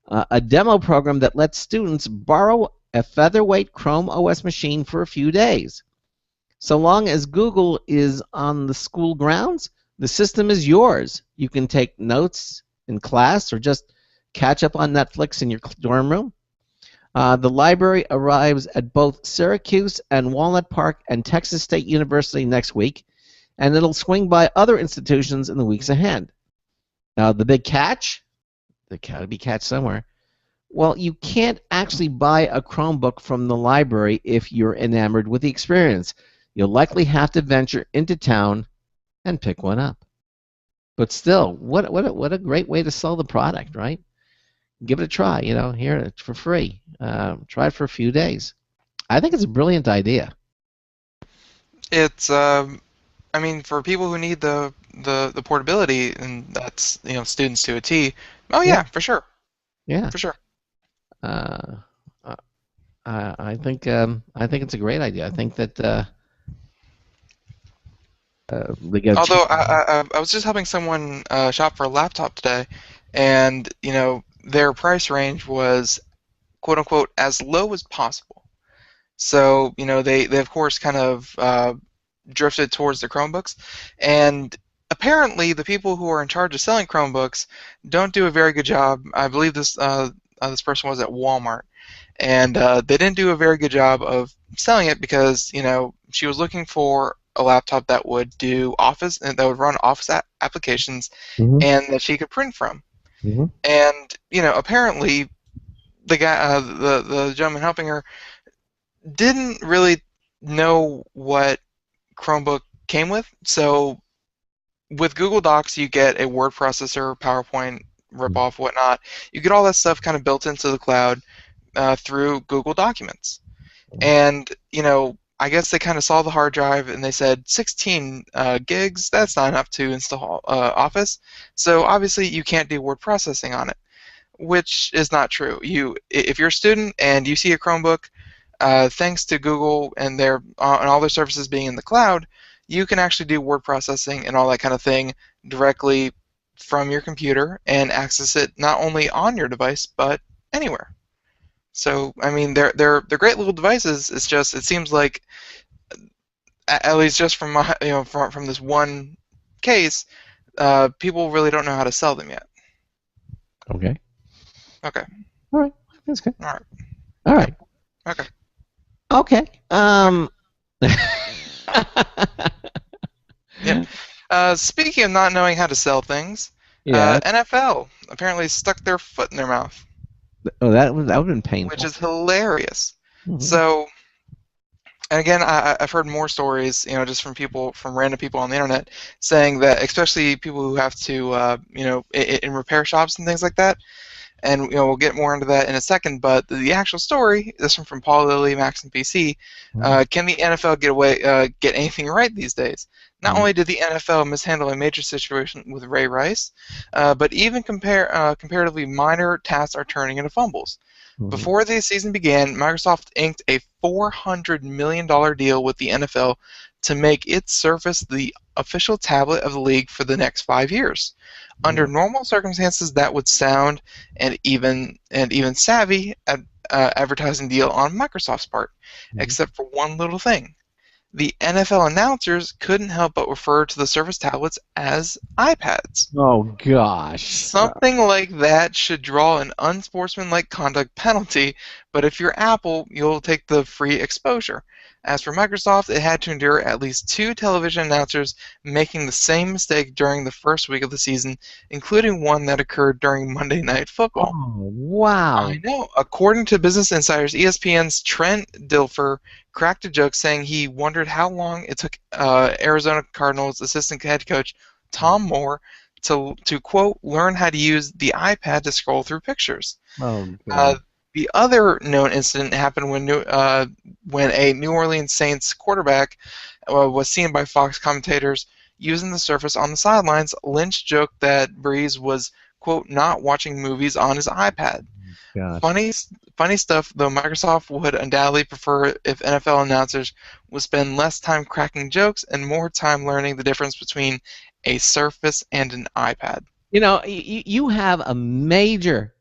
a demo program that lets students borrow a featherweight Chrome OS machine for a few days. So long as Google is on the school grounds, the system is yours. You can take notes in class or just catch up on Netflix in your dorm room. The library arrives at both Syracuse and Walnut Park and Texas State University next week, and it'll swing by other institutions in the weeks ahead. Now, the big catch, there got to be catch somewhere. Well, you can't actually buy a Chromebook from the library if you're enamored with the experience. You'll likely have to venture into town and pick one up. But still, what a great way to sell the product, right? Give it a try, here it's for free. Try it for a few days. I think it's a brilliant idea. It's for people who need the portability, and that's students to a T. Oh yeah, for sure. Yeah, for sure. I think it's a great idea. I think that. Although I was just helping someone shop for a laptop today, and their price range was quote unquote as low as possible. So they of course kind of drifted towards the Chromebooks, and apparently the people who are in charge of selling Chromebooks don't do a very good job. I believe this person was at Walmart, and they didn't do a very good job of selling it because she was looking for a laptop that would do Office and that would run Office applications, and that she could print from. And apparently the guy, the gentleman helping her, didn't really know what Chromebook came with. So with Google Docs, you get a word processor, PowerPoint, ripoff, whatnot. You get all that stuff kind of built into the cloud through Google Documents. And I guess they kind of saw the hard drive and they said 16 gigs, that's not enough to install Office. So obviously you can't do word processing on it, which is not true. If you're a student and you see a Chromebook, thanks to Google and all their services being in the cloud, you can actually do word processing and all that kind of thing directly from your computer and access it not only on your device but anywhere. So they're great little devices. It's just it seems like, at least just from my from this one case, people really don't know how to sell them yet. Okay. Okay. All right. That's good. All right. All right. Okay. Okay. Yeah. Speaking of not knowing how to sell things, yeah. NFL apparently stuck their foot in their mouth. Oh, that would have been which painful. is hilarious. Mhm. So, and again, I've heard more stories, just from people, from random people on the internet, saying that, especially people who have to, in repair shops and things like that. And we'll get more into that in a second. But the actual story, this one from Paul Lilly, Max, and PC. Can the NFL get anything right these days? Not only did the NFL mishandle a major situation with Ray Rice, but even comparatively minor tasks are turning into fumbles. Mhm. Before the season began, Microsoft inked a $400 million deal with the NFL to make its Surface the official tablet of the league for the next 5 years. Under normal circumstances, that would sound and even savvy advertising deal on Microsoft's part, except for one little thing. The NFL announcers couldn't help but refer to the Surface tablets as iPads. Oh gosh. Something like that should draw an unsportsmanlike conduct penalty, but if you're Apple, you'll take the free exposure. As for Microsoft, it had to endure at least 2 television announcers making the same mistake during the first week of the season, including one that occurred during Monday Night Football. Oh wow. I know. According to Business Insider's ESPN's Trent Dilfer cracked a joke saying he wondered how long it took Arizona Cardinals assistant head coach Tom Moore to quote learn how to use the iPad to scroll through pictures. Oh Uh, god. the other known incident happened when a New Orleans Saints quarterback was seen by Fox commentators using the Surface on the sidelines. Lynch joked that Breeze was quote not watching movies on his iPad. Gosh. Funny stuff, though Microsoft would undoubtedly prefer if NFL announcers would spend less time cracking jokes and more time learning the difference between a Surface and an iPad. You have a major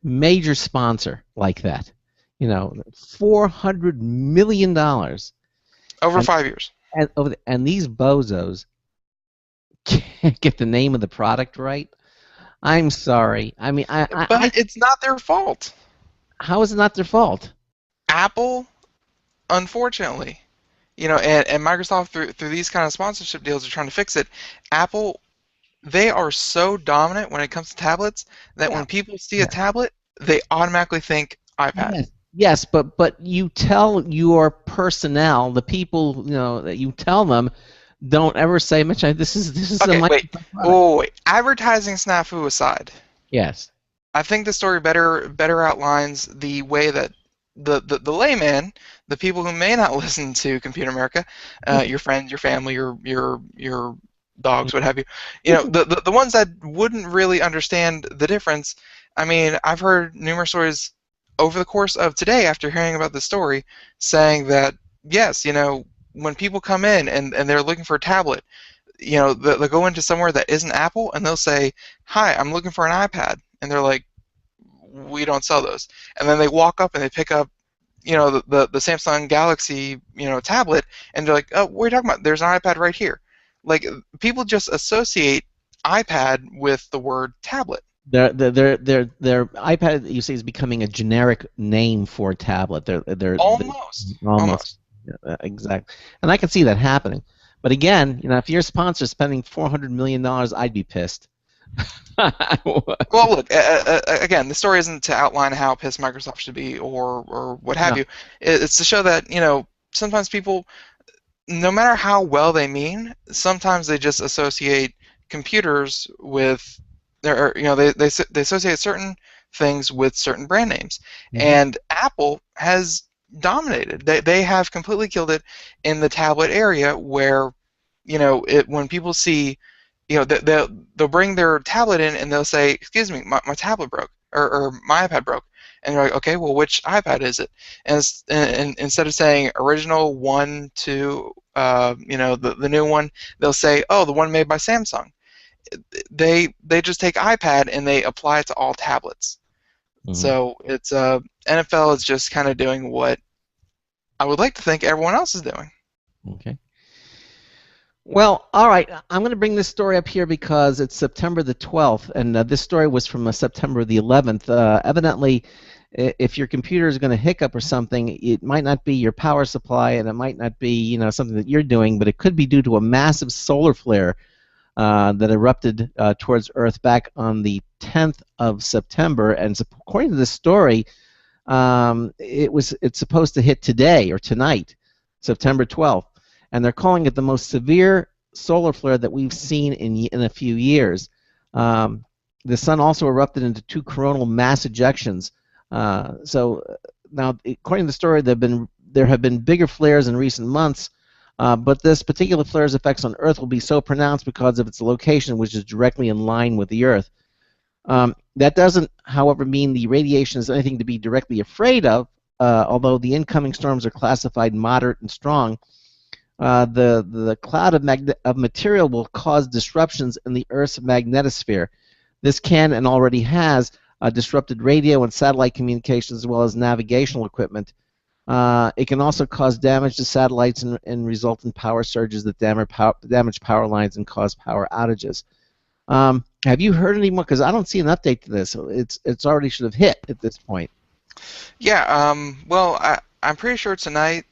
sponsor like that. $400 million. Over And 5 years. and these bozos can't get the name of the product right. I'm sorry. I mean, But it's not their fault. how is it not their fault? Apple, unfortunately, and Microsoft through these kind of sponsorship deals are trying to fix it. Apple, they are so dominant when it comes to tablets that Yeah. when people see Yeah. a tablet, they automatically think iPad. Yes, but you tell your personnel, the people that you tell them, don't ever say, Mitch, this is a Okay, wait. Microsoft product. Oh, wait. Advertising snafu aside, Yes. I think the story better outlines the way that the layman, the people who may not listen to Computer America, your friends, your family, your dogs, what have you, the ones that wouldn't really understand the difference. I mean, I've heard numerous stories over the course of today after hearing about the story, saying that yes, when people come in and they're looking for a tablet, they'll go into somewhere that isn't Apple and they'll say, "Hi, I'm looking for an iPad," and they're like, "We don't sell those." And then they walk up and they pick up, the Samsung Galaxy, tablet, and they're like, "Oh, what are you talking about? There's an iPad right here." Like people just associate iPad with the word tablet. Their iPad, you say, is becoming a generic name for a tablet. Almost. Almost. Yeah, exactly. And I can see that happening. But again, if your sponsor spending $400 million, I'd be pissed. Well, look, again, the story isn't to outline how pissed Microsoft should be or what have No. you. It's to show that, sometimes people, no matter how well they mean, sometimes they just associate computers with, they associate certain things with certain brand names. And Apple has dominated. They have completely killed it in the tablet area where, when people see, they'll bring their tablet in and they'll say, "Excuse me, my tablet broke," or "My iPad broke," and they're like, "Okay, well, which iPad is it?" And instead of saying original 1, 2, the new one, they'll say, "Oh, the one made by Samsung." They just take iPad and they apply it to all tablets. So it's NFL is just kind of doing what I would like to think everyone else is doing. Okay. Well, all right. I'm going to bring this story up here because it's September the 12th, and this story was from September the 11th. Evidently, if your computer is going to hiccup or something, it might not be your power supply, and it might not be something that you're doing, but it could be due to a massive solar flare that erupted towards Earth back on the 10th of September. And so according to this story, It's supposed to hit today or tonight, September 12th, and they're calling it the most severe solar flare that we've seen in a few years. The sun also erupted into 2 coronal mass ejections. So now, according to the story, there have been bigger flares in recent months, but this particular flare's effects on Earth will be so pronounced because of its location, which is directly in line with the Earth. That doesn't, however, mean the radiation is anything to be directly afraid of, although the incoming storms are classified moderate and strong. The cloud of material will cause disruptions in the Earth's magnetosphere. This can and already has disrupted radio and satellite communications as well as navigational equipment. It can also cause damage to satellites and result in power surges that damage power lines and cause power outages. Have you heard any more? Because I don't see an update to this. It's already should have hit at this point. Yeah. Well, I'm pretty sure tonight,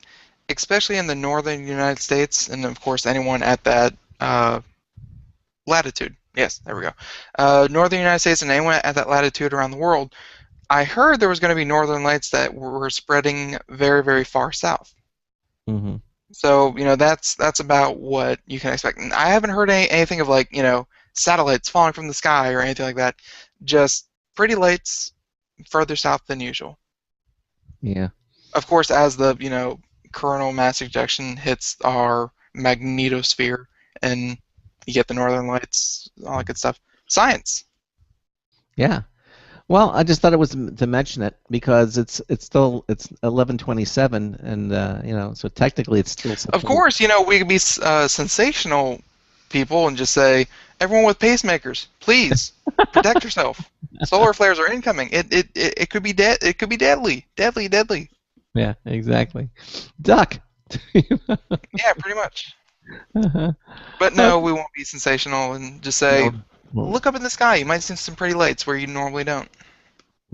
especially in the northern United States, and of course anyone at that latitude. Yes, there we go. Northern United States and anyone at that latitude around the world. I heard there was going to be northern lights that were spreading very, very far south. Mm-hmm. So that's about what you can expect. And I haven't heard anything of like satellites falling from the sky or anything like that. Just pretty lights further south than usual. Yeah. Of course, as the coronal mass ejection hits our magnetosphere, and you get the northern lights, all that good stuff. Science. Yeah. Well, I just thought it was to mention it because it's 11:27, and so technically it's still. Of course, we could be sensational people and just say, everyone with pacemakers, please protect yourself. Solar flares are incoming. It could be it could be deadly. Yeah, exactly. Duck. Yeah, pretty much. Uh-huh. But no, we won't be sensational and just say, No. look up in the sky. You might see some pretty lights where you normally don't.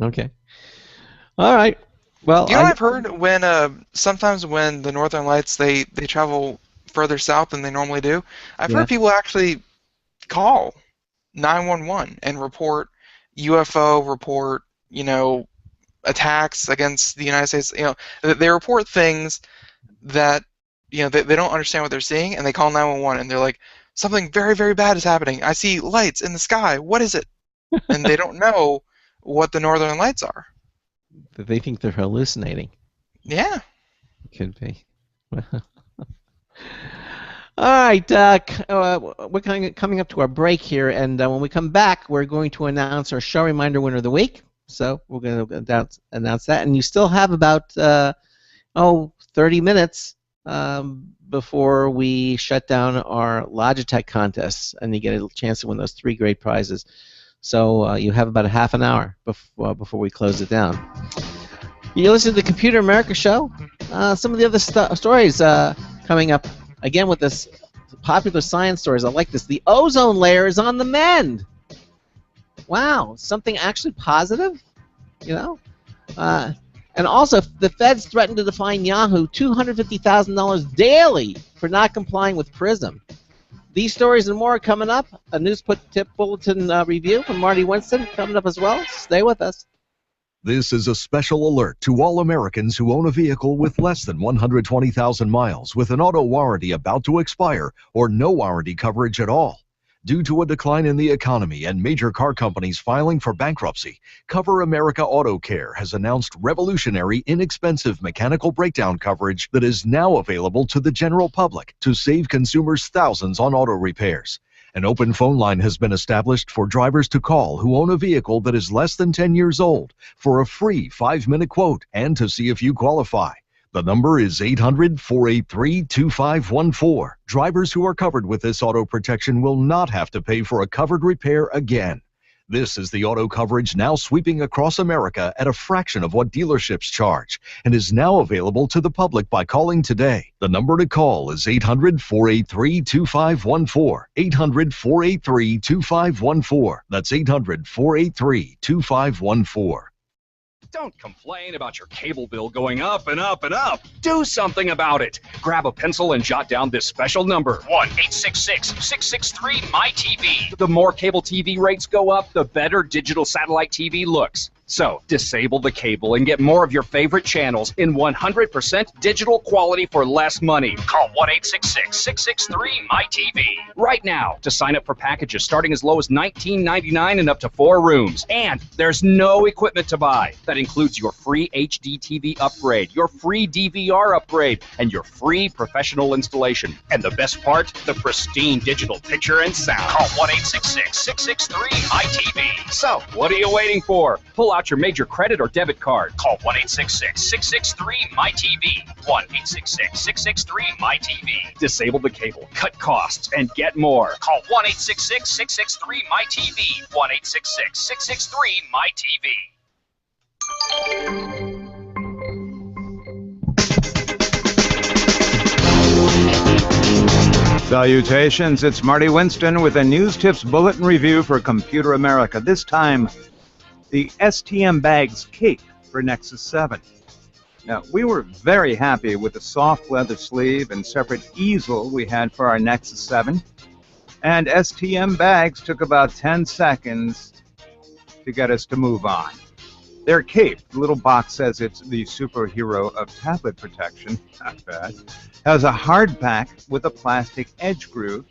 Okay. All right. Well, I've heard when sometimes when the northern lights they travel further south than they normally do. I've heard people actually call 911 and report UFO, report attacks against the United States. They report things that they don't understand what they're seeing, and they call 911 and they're like, something very, very bad is happening. I see lights in the sky. What is it? And they don't know what the northern lights are. They think they're hallucinating. Yeah. Could be. All right, we're coming up to our break here, and when we come back, we're going to announce our show reminder winner of the week. So we're going to announce that, and you still have about 30 minutes before we shut down our Logitech contests, and you get a chance to win those 3 great prizes. So you have about a half an hour before we close it down. You listen to the Computer America Show. Some of the other stories coming up, again with this popular science stories. I like this. The ozone layer is on the mend. Wow, something actually positive, And also, the feds threatened to fine Yahoo $250,000 daily for not complying with PRISM. These stories and more are coming up. A news tip bulletin review from Marty Winston coming up as well. Stay with us. This is a special alert to all Americans who own a vehicle with less than 120,000 miles with an auto warranty about to expire or no warranty coverage at all. Due to a decline in the economy and major car companies filing for bankruptcy, Cover America Auto Care has announced revolutionary, inexpensive mechanical breakdown coverage that is now available to the general public to save consumers thousands on auto repairs. An open phone line has been established for drivers to call who own a vehicle that is less than 10 years old for a free 5-minute quote and to see if you qualify. The number is 800-483-2514. Drivers who are covered with this auto protection will not have to pay for a covered repair again. This is the auto coverage now sweeping across America at a fraction of what dealerships charge and is now available to the public by calling today. The number to call is 800-483-2514. 800-483-2514. That's 800-483-2514. Don't complain about your cable bill going up and up and up. Do something about it. Grab a pencil and jot down this special number. 1-866-663-MY-TV. The more cable TV rates go up, the better digital satellite TV looks. So, disable the cable and get more of your favorite channels in 100% digital quality for less money. Call 1-866-663-MyTV right now to sign up for packages starting as low as $19.99 and up to 4 rooms. And there's no equipment to buy. That includes your free HD TV upgrade, your free DVR upgrade, and your free professional installation. And the best part, the pristine digital picture and sound. Call 1-866-663-MyTV. So, what are you waiting for? Pull out your major credit or debit card. Call 1-866-663-MyTV. 1-866-663-MyTV. Disable the cable, cut costs, and get more. Call 1-866-663-MyTV. 1-866-663-MyTV. Salutations, it's Marty Winston with a News Tips Bulletin Review for Computer America. This time, the STM Bags Cape for Nexus 7. Now, we were very happy with the soft leather sleeve and separate easel we had for our Nexus 7. And STM Bags took about 10 seconds to get us to move on. Their cape, the little box says it's the superhero of tablet protection, not bad, has a hard back with a plastic edge groove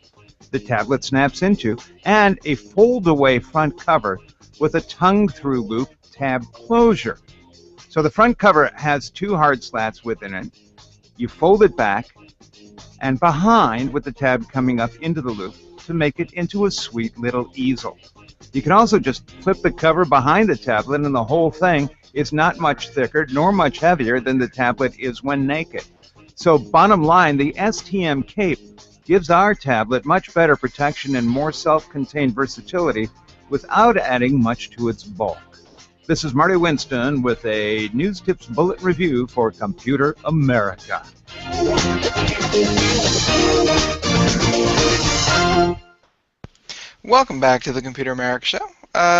the tablet snaps into, and a fold-away front cover with a tongue-through loop tab closure. So the front cover has 2 hard slats within it. You fold it back and behind with the tab coming up into the loop to make it into a sweet little easel. You can also just flip the cover behind the tablet and the whole thing is not much thicker nor much heavier than the tablet is when naked. So bottom line, the STM Cape gives our tablet much better protection and more self-contained versatility without adding much to its bulk. This is Marty Winston with a News Tips Bulletin Review for Computer America. Welcome back to the Computer America Show.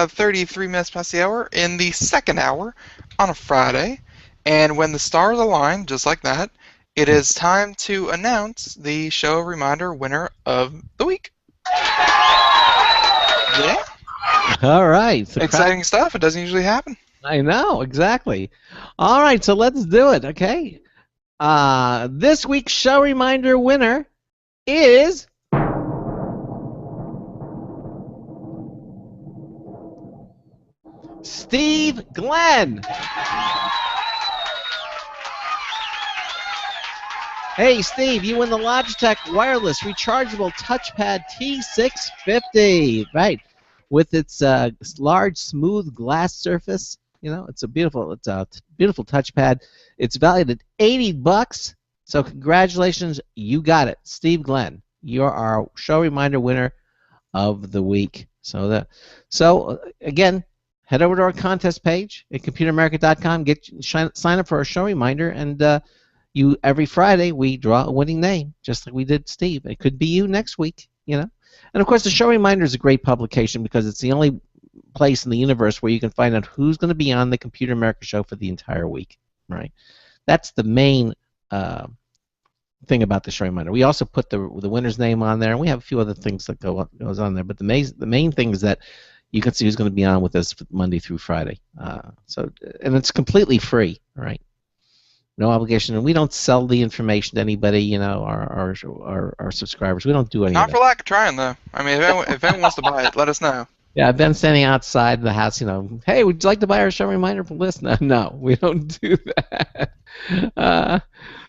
33 minutes past the hour in the second hour on a Friday. And when the stars align, just like that, it is time to announce the show reminder winner of the week. Yeah. All right. So exciting stuff. It doesn't usually happen. I know, exactly. All right, so let's do it, okay? This week's show reminder winner is Steve Glenn. Hey, Steve, you win the Logitech wireless rechargeable touchpad T650, right? With its large, smooth glass surface, you know, it's a beautiful touchpad. It's valued at $80. So congratulations, you got it, Steve Glenn. You're our show reminder winner of the week. So again, head over to our contest page at computeramerica.com. Sign up for our show reminder, and every Friday we draw a winning name, just like we did Steve. It could be you next week, you know. And of course, the show reminder is a great publication because it's the only place in the universe where you can find out who's going to be on the Computer America show for the entire week, right? That's the main thing about the show reminder. We also put the winner's name on there, and we have a few other things that goes on there. But the main thing is that you can see who's going to be on with us Monday through Friday. And it's completely free, right? No obligation, and we don't sell the information to anybody. You know, our subscribers. We don't do any. Not of for lack of trying, though. I mean, if anyone wants to buy it, let us know. Yeah, I've been standing outside the house. You know, hey, would you like to buy our show reminder list? No, we don't do that.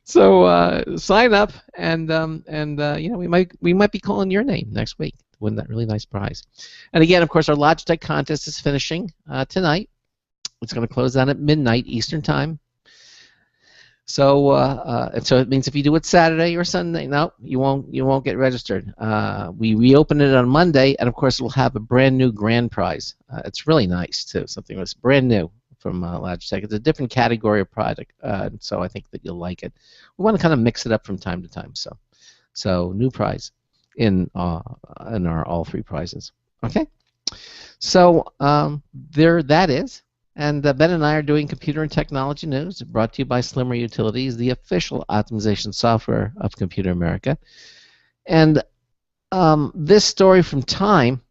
Sign up, and you know, we might be calling your name next week to win that really nice prize. And again, of course, our Logitech contest is finishing tonight. It's going to close down at midnight Eastern Time. So it means if you do it Saturday or Sunday, no, you won't get registered. We reopen it on Monday, and of course we'll have a brand new grand prize. It's really nice too, something that's brand new from Logitech. It's a different category of product, so I think that you'll like it. We want to kind of mix it up from time to time. So new prize in our all 3 prizes. Okay, so there that is. And Ben and I are doing computer and technology news, brought to you by Slimmer Utilities, the official optimization software of Computer America. And this story from Time,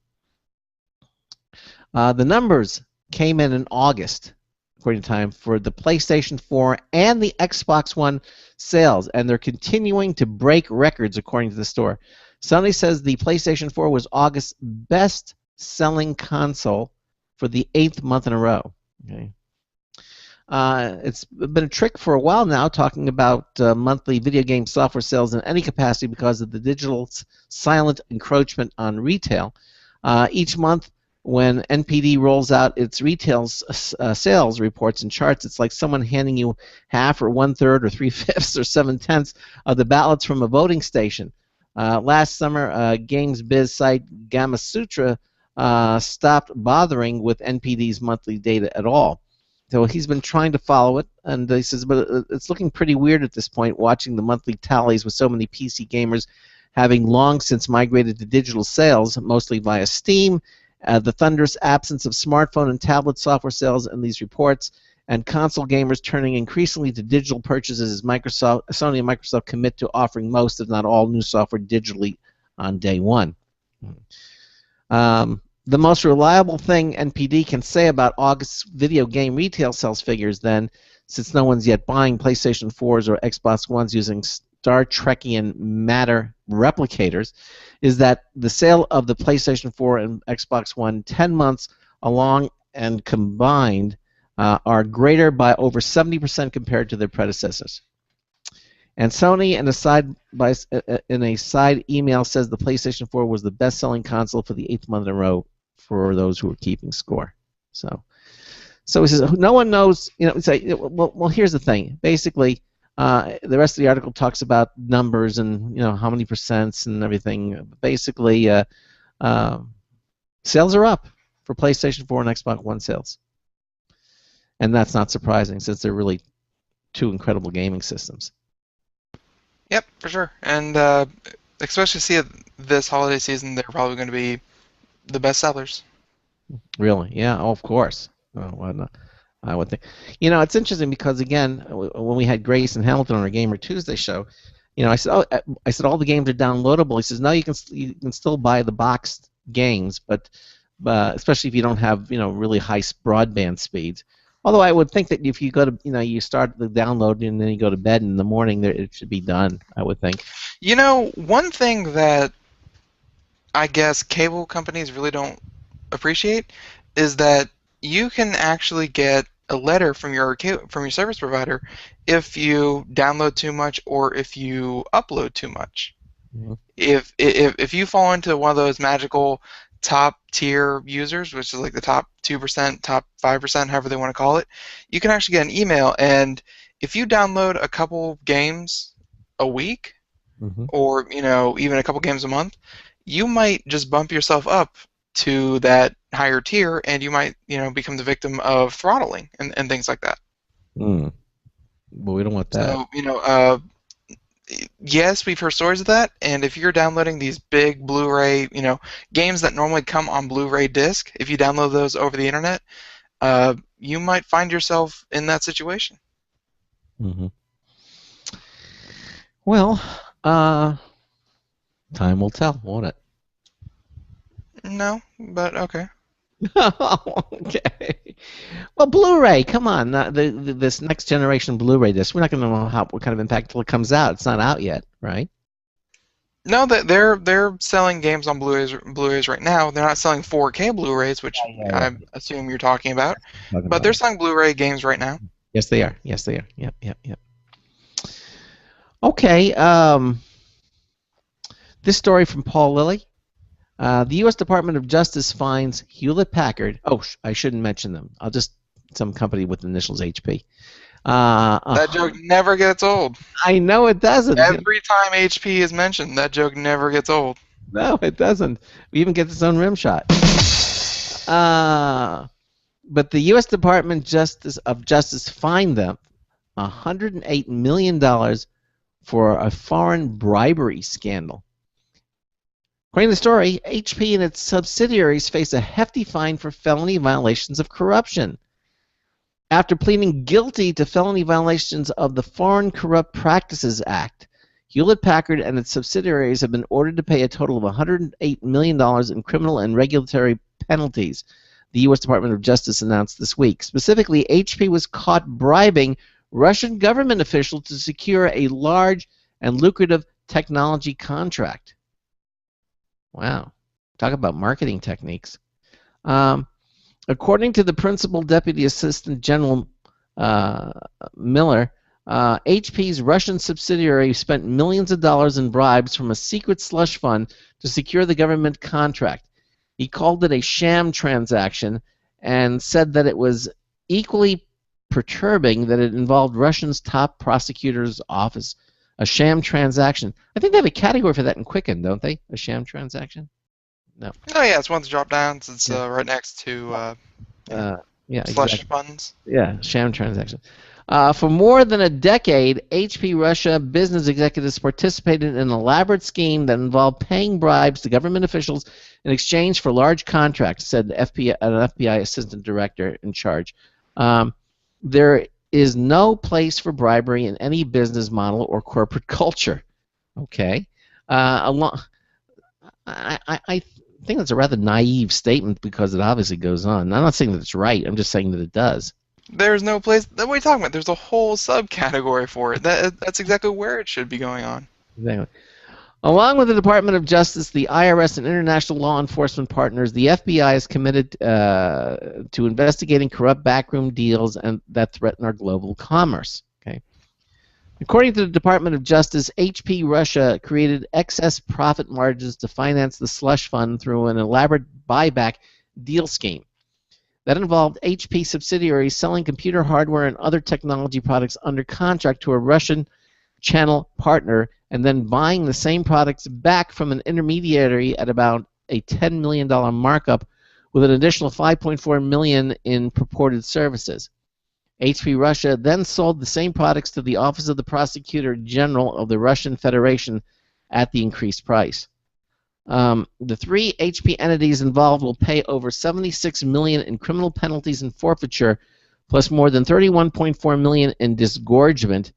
the numbers came in August, according to Time, for the PlayStation 4 and the Xbox One sales, and they're continuing to break records, according to the store. Sony says the PlayStation 4 was August's best-selling console for the 8th month in a row. Okay. It's been a trick for a while now, talking about monthly video game software sales in any capacity because of the digital silent encroachment on retail. Each month, when NPD rolls out its retail sales reports and charts, it's like someone handing you half or 1/3 or 3/5 or 7/10 of the ballots from a voting station. Last summer, Games Biz site Gamasutra stopped bothering with NPD's monthly data at all. So he's been trying to follow it, and he says, but it's looking pretty weird at this point, watching the monthly tallies with so many PC gamers having long since migrated to digital sales, mostly via Steam, the thunderous absence of smartphone and tablet software sales in these reports, and console gamers turning increasingly to digital purchases as Sony and Microsoft commit to offering most, if not all, new software digitally on day one. The most reliable thing NPD can say about August's video game retail sales figures, then, since no one's yet buying PlayStation 4s or Xbox Ones using Star Trekian matter replicators, is that the sale of the PlayStation 4 and Xbox One 10 months along and combined are greater by over 70% compared to their predecessors. And Sony, in a side email, says the PlayStation 4 was the best-selling console for the 8th month in a row for those who are keeping score. So he says no one knows. Well, here's the thing. Basically, the rest of the article talks about numbers and how many percents and everything. Basically, sales are up for PlayStation 4 and Xbox One sales, and that's not surprising since they're really two incredible gaming systems. Yep, for sure. And especially see it this holiday season, they're probably going to be the best sellers. Really? Yeah. Oh, of course. Why not? I would think. It's interesting because again, when we had Grace and Hamilton on our Gamer Tuesday show, I said all the games are downloadable. He says no, you can still buy the boxed games, but especially if you don't have really high broadband speeds. Although I would think that if you go to you start the download and then you go to bed in the morning, it should be done. I would think. One thing that I guess cable companies really don't appreciate is that you can actually get a letter from your service provider if you download too much or if you upload too much. Mm-hmm. If you fall into one of those magical top tier users, which is like the top 2%, top 5%, however they want to call it, you can actually get an email, and if you download a couple games a week, mm-hmm. or even a couple games a month, you might just bump yourself up to that higher tier, and you might become the victim of throttling and things like that. But we don't want that. So yes, we've heard stories of that, and if you're downloading these big Blu-ray, games that normally come on Blu-ray disc, if you download those over the internet, you might find yourself in that situation. Mm-hmm. Well, time will tell, won't it? No, but okay. Okay. Well, Blu-ray, come on. This next generation Blu-ray disc, we're not going to know what kind of impact until it comes out. It's not out yet, right? No, they're selling games on Blu-rays right now. They're not selling 4K Blu-rays, which I assume you're talking about. But they're selling Blu-ray games right now. Yes, they are. Yes, they are. Yep. Okay. This story from Paul Lilly. The U.S. Department of Justice finds Hewlett-Packard. Oh, I shouldn't mention them. I'll just some company with initials HP. That joke never gets old. I know it doesn't. Every time HP is mentioned, that joke never gets old. No, it doesn't. We even get its own rim shot. But the U.S. Department of Justice fined them $108 million for a foreign bribery scandal. According to the story, HP and its subsidiaries face a hefty fine for felony violations of corruption. After pleading guilty to felony violations of the Foreign Corrupt Practices Act, Hewlett-Packard and its subsidiaries have been ordered to pay a total of $108 million in criminal and regulatory penalties. the U.S. Department of Justice announced this week. Specifically, HP was caught bribing Russian government officials to secure a large and lucrative technology contract. Wow. Talk about marketing techniques. According to the Principal Deputy Assistant General Miller, HP's Russian subsidiary spent millions of dollars in bribes from a secret slush fund to secure the government contract. He called it a sham transaction and said that it was equally perturbing that it involved Russia's top prosecutor's office. A sham transaction. I think they have a category for that in Quicken, don't they? A sham transaction? No. Oh yeah, it's one of the drop downs. It's right next to yeah, slush exactly. funds. Yeah, sham transaction. For more than a decade, HP Russia business executives participated in an elaborate scheme that involved paying bribes to government officials in exchange for large contracts, said an FBI assistant director in charge. There is no place for bribery in any business model or corporate culture. Okay. I think that's a rather naive statement because it obviously goes on. I'm not saying that it's right. I'm just saying that it does. There's no place. What are you talking about? There's a whole subcategory for it. That's exactly where it should be going on. Exactly. Along with the Department of Justice, the IRS, and international law enforcement partners, the FBI is committed to investigating corrupt backroom deals and that threaten our global commerce. Okay. According to the Department of Justice, HP Russia created excess profit margins to finance the slush fund through an elaborate buyback deal scheme. That involved HP subsidiaries selling computer hardware and other technology products under contract to a Russian channel partner and then buying the same products back from an intermediary at about a $10 million markup with an additional $5.4 million in purported services. HP Russia then sold the same products to the Office of the Prosecutor General of the Russian Federation at the increased price. The three HP entities involved will pay over $76 million in criminal penalties and forfeiture, plus more than $31.4 million in disgorgement,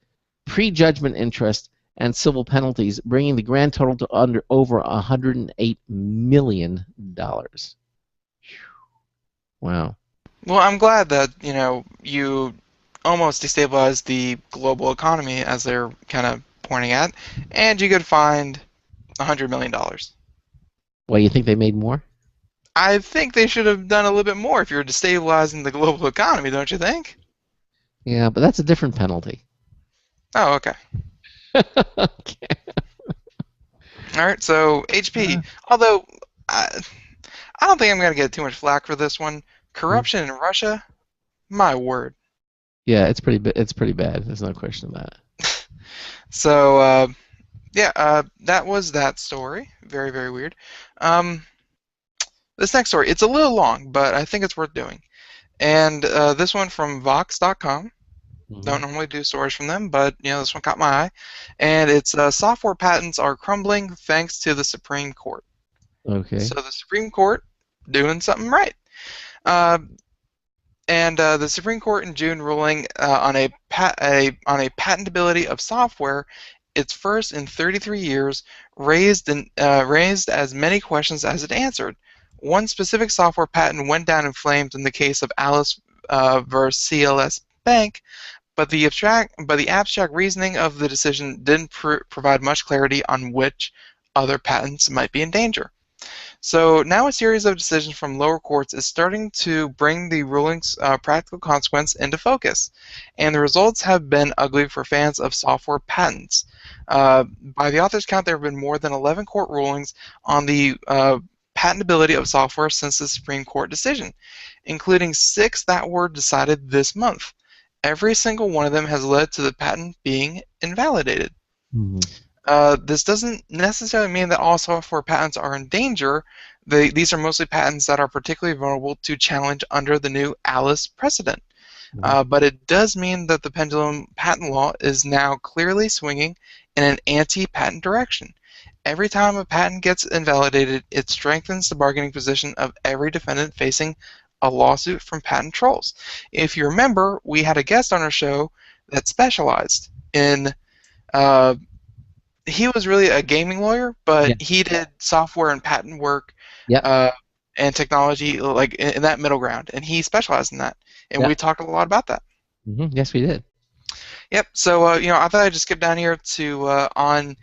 prejudgment interest, and civil penalties, bringing the grand total to over $108 million. Wow. Well, I'm glad that you almost destabilized the global economy, as they're kind of pointing at, and you could find $100 million. Well, you think they made more? I think they should have done a little bit more if you're destabilizing the global economy, don't you think? Yeah, but that's a different penalty. Oh, okay. Okay. All right, so HP, although I don't think I'm going to get too much flack for this one. Corruption in Russia, my word. Yeah, it's pretty bad. There's no question about it. So, that was that story. Very, very weird. This next story, it's a little long, but I think it's worth doing. And this one from Vox.com. Don't normally do stories from them, but this one caught my eye. And it's software patents are crumbling thanks to the Supreme Court. Okay. So the Supreme Court doing something right. And the Supreme Court in June ruling on a patentability of software, its first in 33 years, raised as many questions as it answered. One specific software patent went down in flames in the case of Alice versus CLS Bank, but the abstract reasoning of the decision didn't provide much clarity on which other patents might be in danger. So now a series of decisions from lower courts is starting to bring the ruling's practical consequence into focus, and the results have been ugly for fans of software patents. By the author's count, there have been more than 11 court rulings on the patentability of software since the Supreme Court decision, including 6 that were decided this month. Every single one of them has led to the patent being invalidated. This doesn't necessarily mean that all software patents are in danger. These are mostly patents that are particularly vulnerable to challenge under the new Alice precedent. But it does mean that the pendulum patent law is now clearly swinging in an anti-patent direction. Every time a patent gets invalidated, it strengthens the bargaining position of every defendant facing a lawsuit from patent trolls. If you remember, we had a guest on our show that specialized in he was really a gaming lawyer, but he did software and patent work, and technology, like in that middle ground, and he specialized in that, and we talked a lot about that. Yes, we did. Yep. So I thought I'd just skip down here to on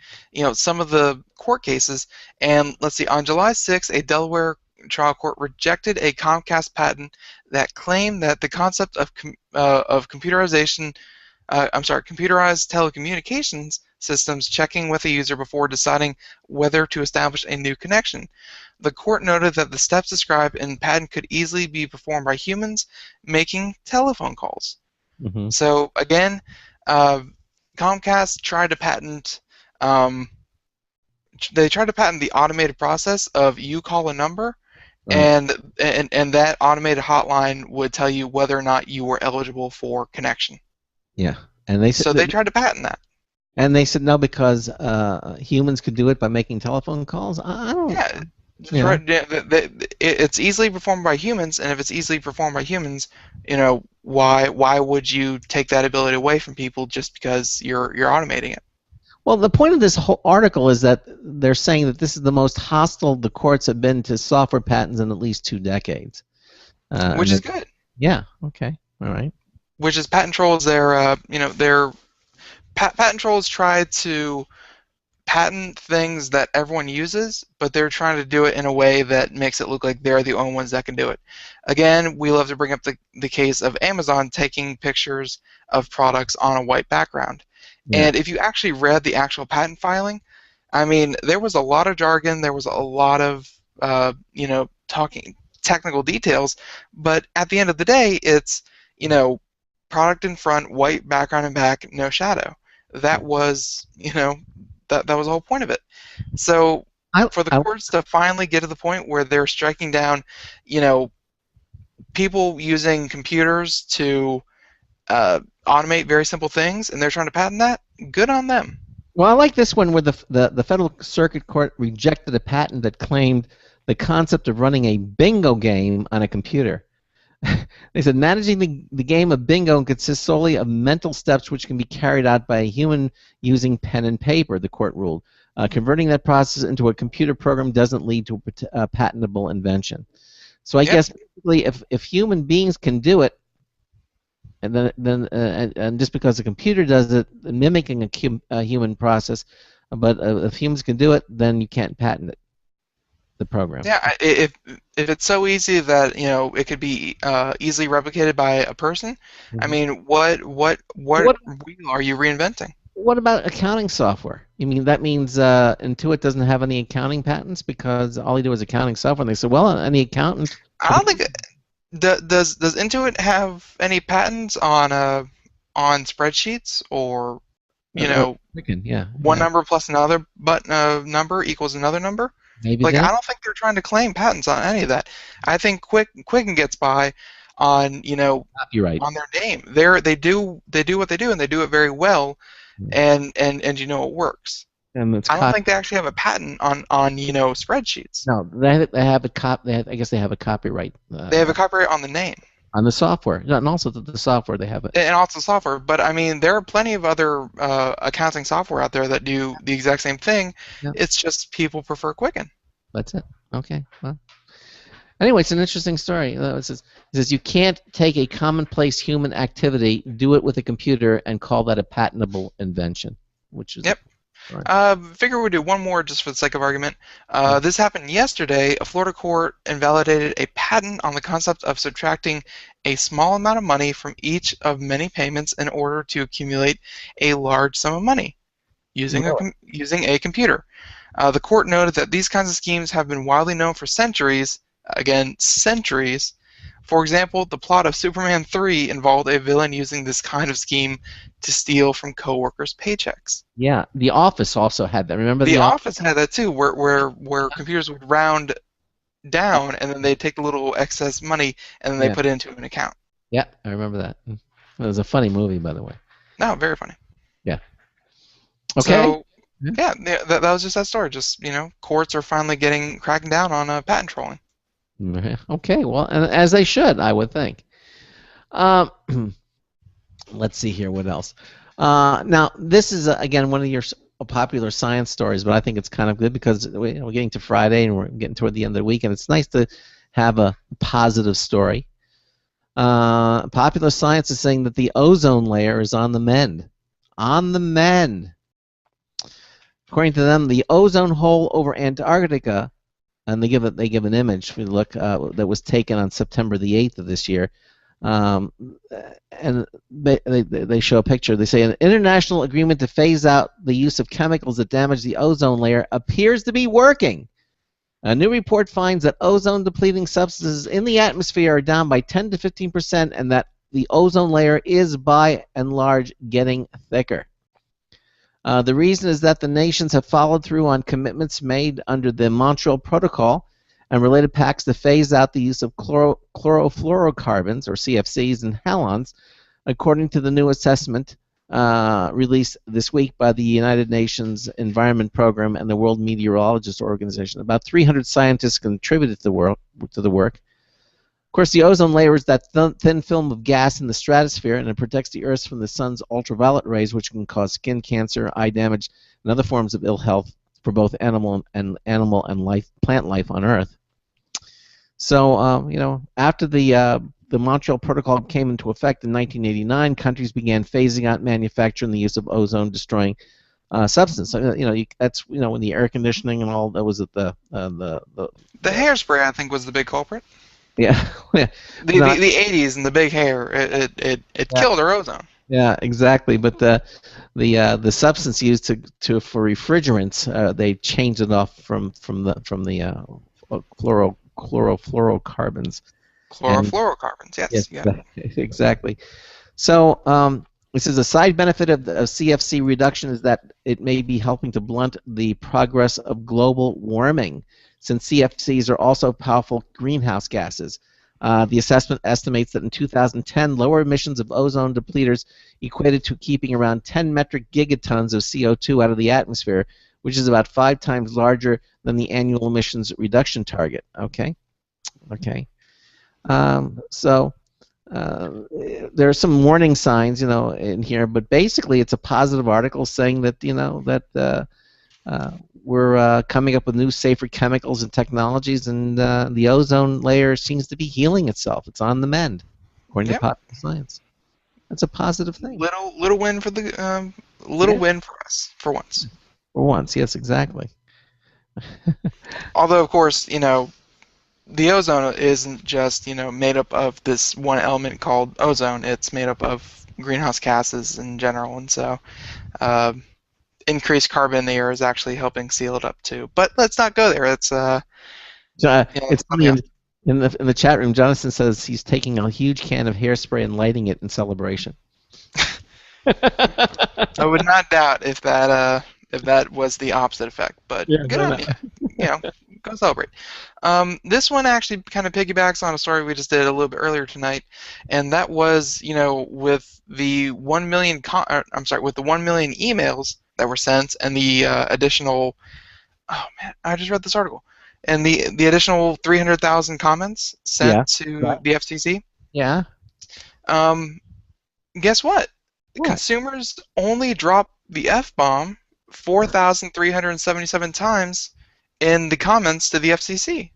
some of the court cases, and let's see. On July 6th, a Delaware trial court rejected a Comcast patent that claimed that the concept of computerized telecommunications systems checking with a user before deciding whether to establish a new connection. The court noted that the steps described in the patent could easily be performed by humans making telephone calls. So again, Comcast tried to patent. They tried to patent the automated process of you call a number, and that automated hotline would tell you whether or not you were eligible for connection. Yeah, and they said so they tried to patent that. And they said no because humans could do it by making telephone calls. I don't. Yeah. It's easily performed by humans, and if it's easily performed by humans, why would you take that ability away from people just because you're automating it? Well, the point of this whole article is that they're saying that this is the most hostile the courts have been to software patents in at least 2 decades. Which is good. Yeah. Okay. All right. Which is patent trolls. Patent trolls try to patent things that everyone uses, but they're trying to do it in a way that makes it look like they're the only ones that can do it. Again, we love to bring up the case of Amazon taking pictures of products on a white background. Yeah. And if you actually read the actual patent filing, I mean, there was a lot of jargon, there was a lot of talking technical details, but at the end of the day, it's product in front, white background in back, no shadow. That was that was the whole point of it. So for the courts to finally get to the point where they're striking down, people using computers to automate very simple things, and they're trying to patent that, good on them. Well, I like this one where the Federal Circuit Court rejected a patent that claimed the concept of running a bingo game on a computer. They said managing the game of bingo consists solely of mental steps which can be carried out by a human using pen and paper, the court ruled. Converting that process into a computer program doesn't lead to a patentable invention. So I guess basically if human beings can do it, and just because the computer does it, mimicking a human process, but if humans can do it, then you can't patent it. The program. Yeah, if it's so easy that it could be easily replicated by a person, I mean, what wheel are you reinventing? What about accounting software? You mean that means Intuit doesn't have any accounting patents because all you do is accounting software? And they said, well, any accountant. I don't think does Intuit have any patents on spreadsheets or one number plus another number equals another number? Maybe I don't think they're trying to claim patents on any of that. I think Quicken gets by on copyright on their name. They do what they do, and they do it very well, and it works. And I don't think they actually have a patent on spreadsheets. No, they have I guess they have a copyright. They have a copyright on the name. On the software, and also the software they have it. And also software, but I mean, there are plenty of other accounting software out there that do the exact same thing. Yeah. It's just people prefer Quicken. That's it. Okay. Well, anyway, it's an interesting story. It says you can't take a commonplace human activity, do it with a computer, and call that a patentable invention, which is. Yep. Figure we'd do one more just for the sake of argument. This happened yesterday. A Florida court invalidated a patent on the concept of subtracting a small amount of money from each of many payments in order to accumulate a large sum of money using a computer. The court noted that these kinds of schemes have been widely known for centuries. Again, centuries. For example, the plot of Superman 3 involved a villain using this kind of scheme to steal from coworkers' paychecks. Yeah, The Office also had that. Remember The Office had that too, where computers would round down and then they'd take the little excess money and then they put it into an account. Yeah, I remember that. It was a funny movie, by the way. No, very funny. Yeah. Okay. So, that was just that story. Just courts are finally cracking down on patent trolling. Okay, well, and as they should, I would think. Let's see here, what else? Now, this is, again, one of your popular science stories, but I think it's kind of good because we're getting to Friday and we're getting toward the end of the week, and it's nice to have a positive story. Popular Science is saying that the ozone layer is on the mend. On the mend. According to them, the ozone hole over Antarctica, and they give an image. If you look, that was taken on September the 8th of this year, and they show a picture. They say an international agreement to phase out the use of chemicals that damage the ozone layer appears to be working. A new report finds that ozone-depleting substances in the atmosphere are down by 10 to 15%, and that the ozone layer is, by and large, getting thicker. The reason is that the nations have followed through on commitments made under the Montreal Protocol and related pacts to phase out the use of chlorofluorocarbons, or CFCs, and halons, according to the new assessment released this week by the United Nations Environment Program and the World Meteorologist Organization. About 300 scientists contributed to the work. Of course, the ozone layer is that thin film of gas in the stratosphere, and it protects the Earth from the sun's ultraviolet rays, which can cause skin cancer, eye damage, and other forms of ill health for both animal and plant life on Earth. So, after the Montreal Protocol came into effect in 1989, countries began phasing out manufacturing the use of ozone-destroying substance. So, that's when the air conditioning and all that was at the hairspray, I think, was the big culprit. Yeah. The 80s and the big hair, it killed our ozone. Yeah, exactly. But the substance used for refrigerants, they changed it off from the chlorofluorocarbons. Chlorofluorocarbons, yes. Yeah. Exactly. So this is a side benefit of CFC reduction is that it may be helping to blunt the progress of global warming, since CFCs are also powerful greenhouse gases. The assessment estimates that in 2010, lower emissions of ozone depleters equated to keeping around 10 metric gigatons of CO2 out of the atmosphere, which is about 5 times larger than the annual emissions reduction target. Okay. So there are some warning signs, in here, but basically it's a positive article saying that, we're coming up with new, safer chemicals and technologies, and the ozone layer seems to be healing itself. It's on the mend, according to Popular Science. That's a positive thing. Little win for the win for us for once. For once, yes, exactly. Although, of course, the ozone isn't just made up of this one element called ozone. It's made up of greenhouse gases in general, and so increased carbon in the air is actually helping seal it up too. But let's not go there. It's it's funny in the chat room. Jonathan says he's taking a huge can of hairspray and lighting it in celebration. I would not doubt if that was the opposite effect, but good on you. Go celebrate. This one actually kind of piggybacks on a story we just did a little bit earlier tonight, and that was with the 1 million with the 1 million emails that were sent and the additional. Oh man, I just read this article. And the additional 300,000 comments sent to the FCC. Yeah. Guess what? Consumers only dropped the F-bomb 4,377 times in the comments to the FCC.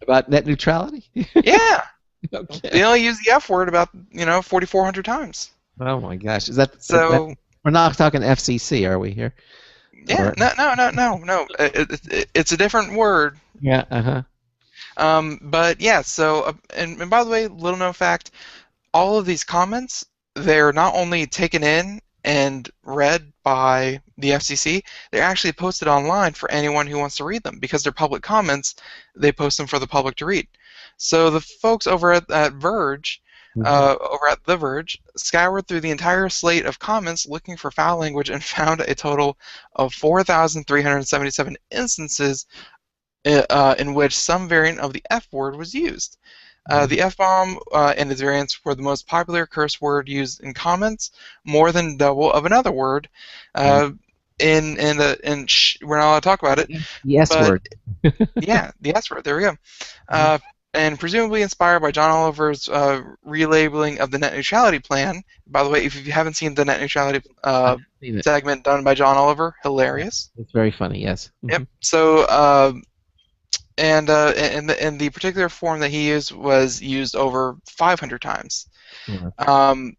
About net neutrality? Yeah. Okay. They only use the F word about 4,400 times. Oh my gosh! Is that so? We're not talking FCC, are we here? Yeah. Or, no. It's a different word. Yeah. But yeah. So and by the way, little known fact, all of these comments, they're not only taken in and read by the FCC, they're actually posted online for anyone who wants to read them, because they're public comments. They post them for the public to read. So the folks over at Verge, over at The Verge, scoured through the entire slate of comments looking for foul language and found a total of 4,377 instances in which some variant of the F word was used. The F-bomb and its variants were the most popular curse word used in comments, more than double of another word. We're not allowed to talk about it. The S word. Yeah, the S word. There we go. And presumably inspired by John Oliver's relabeling of the net neutrality plan. By the way, if you haven't seen the net neutrality segment done by John Oliver, hilarious. It's very funny. Yes. Yep. So and the particular form that he used was used over 500 times. Yeah.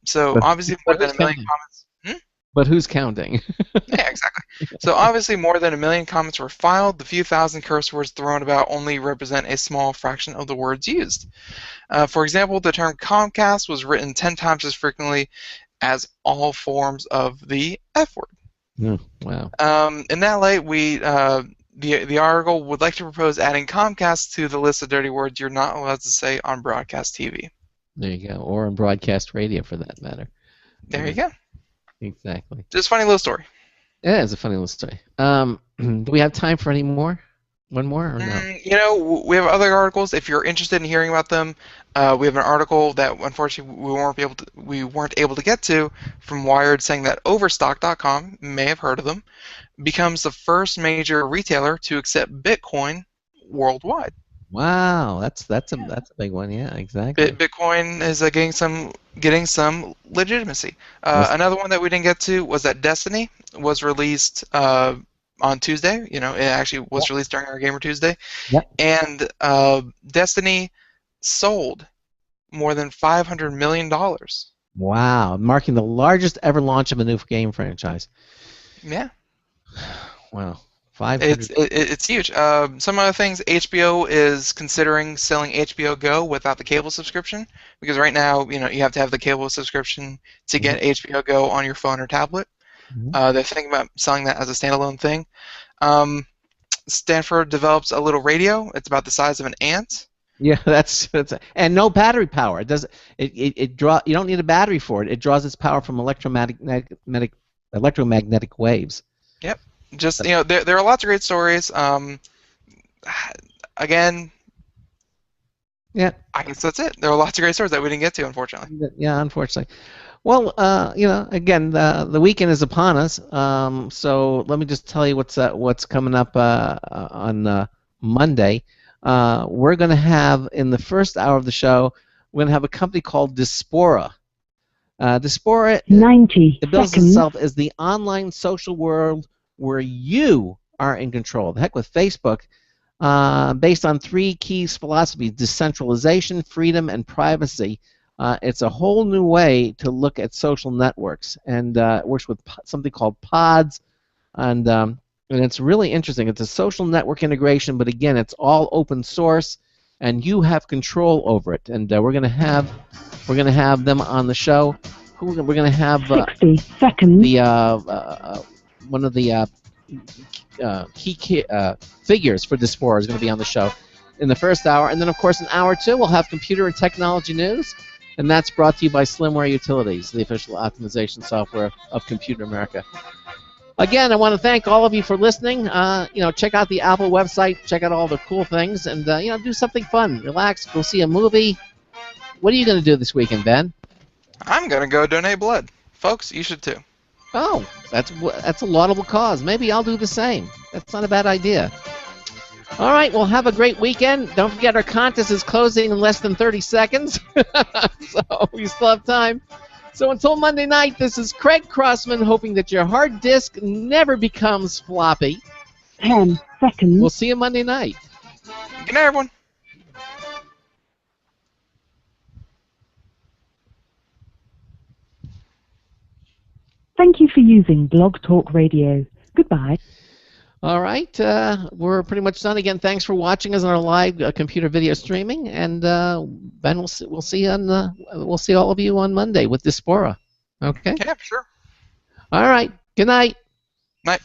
So But, obviously more but than who's a million counting? comments. But who's counting? Yeah, exactly. So obviously more than a million comments were filed. The few thousand curse words thrown about only represent a small fraction of the words used. For example, the term Comcast was written 10 times as frequently as all forms of the F word. Wow. In that light, the article would like to propose adding Comcast to the list of dirty words you're not allowed to say on broadcast TV. There you go, or on broadcast radio for that matter. There you go. Exactly. Just a funny little story. Yeah, it's a funny little story. Do we have time for any more? One more or no? You know, we have other articles. If you're interested in hearing about them, we have an article that unfortunately we weren't able to get to from Wired, saying that Overstock.com, you may have heard of them, becomes the first major retailer to accept Bitcoin worldwide. Wow, that's a big one. Yeah, exactly. Bitcoin is getting some legitimacy. Another one that we didn't get to was that Destiny was released on Tuesday. You know, it actually was released during our Gamer Tuesday. Yep. And Destiny sold more than $500 million. Wow, marking the largest ever launch of a new game franchise. Yeah. Wow. 500. It's huge. Some other things, HBO is considering selling HBO Go without the cable subscription, because right now, you know, you have to have the cable subscription to get HBO Go on your phone or tablet. They're thinking about selling that as a standalone thing. Stanford develops a little radio. It's about the size of an ant. Yeah, that's and no battery power. It does it draw. You don't need a battery for it. It draws its power from electromagnetic waves. Yep. Just, you know, there are lots of great stories. Again, yeah, I guess that's it. There are lots of great stories that we didn't get to, unfortunately. Yeah, unfortunately. Well, you know, again, the weekend is upon us. So let me just tell you what's coming up on Monday. We're going to have, in the first hour of the show, we're going to have a company called Diaspora. Diaspora 90 it bills seconds. itself as the online social world where you are in control. The heck with Facebook, based on three key philosophies: decentralization, freedom, and privacy. It's a whole new way to look at social networks, and it works with something called pods, and it's really interesting. It's a social network integration, but again, it's all open source, and you have control over it. And we're going to have them on the show. We're going to have 60 seconds. the one of the key figures for Diaspora is going to be on the show in the first hour, and then of course in hour two we'll have computer and technology news, and that's brought to you by Slimware Utilities, the official optimization software of Computer America. Again, I want to thank all of you for listening. You know, check out the Apple website, check out all the cool things, and you know, do something fun, relax, go see a movie. What are you going to do this weekend, Ben? I'm going to go donate blood. Folks, you should too. Oh, that's a laudable cause. Maybe I'll do the same. That's not a bad idea. All right, well, have a great weekend. Don't forget our contest is closing in less than 30 seconds, so we still have time. So until Monday night, this is Craig Crossman, hoping that your hard disk never becomes floppy. 10 seconds. We'll see you Monday night. Good night, everyone. Thank you for using Blog Talk Radio. Goodbye. All right, we're pretty much done. Again, thanks for watching us on our live computer video streaming, and Ben, we'll see all of you on Monday with Diaspora. Okay. Yeah, for sure. All right. Good night. Night.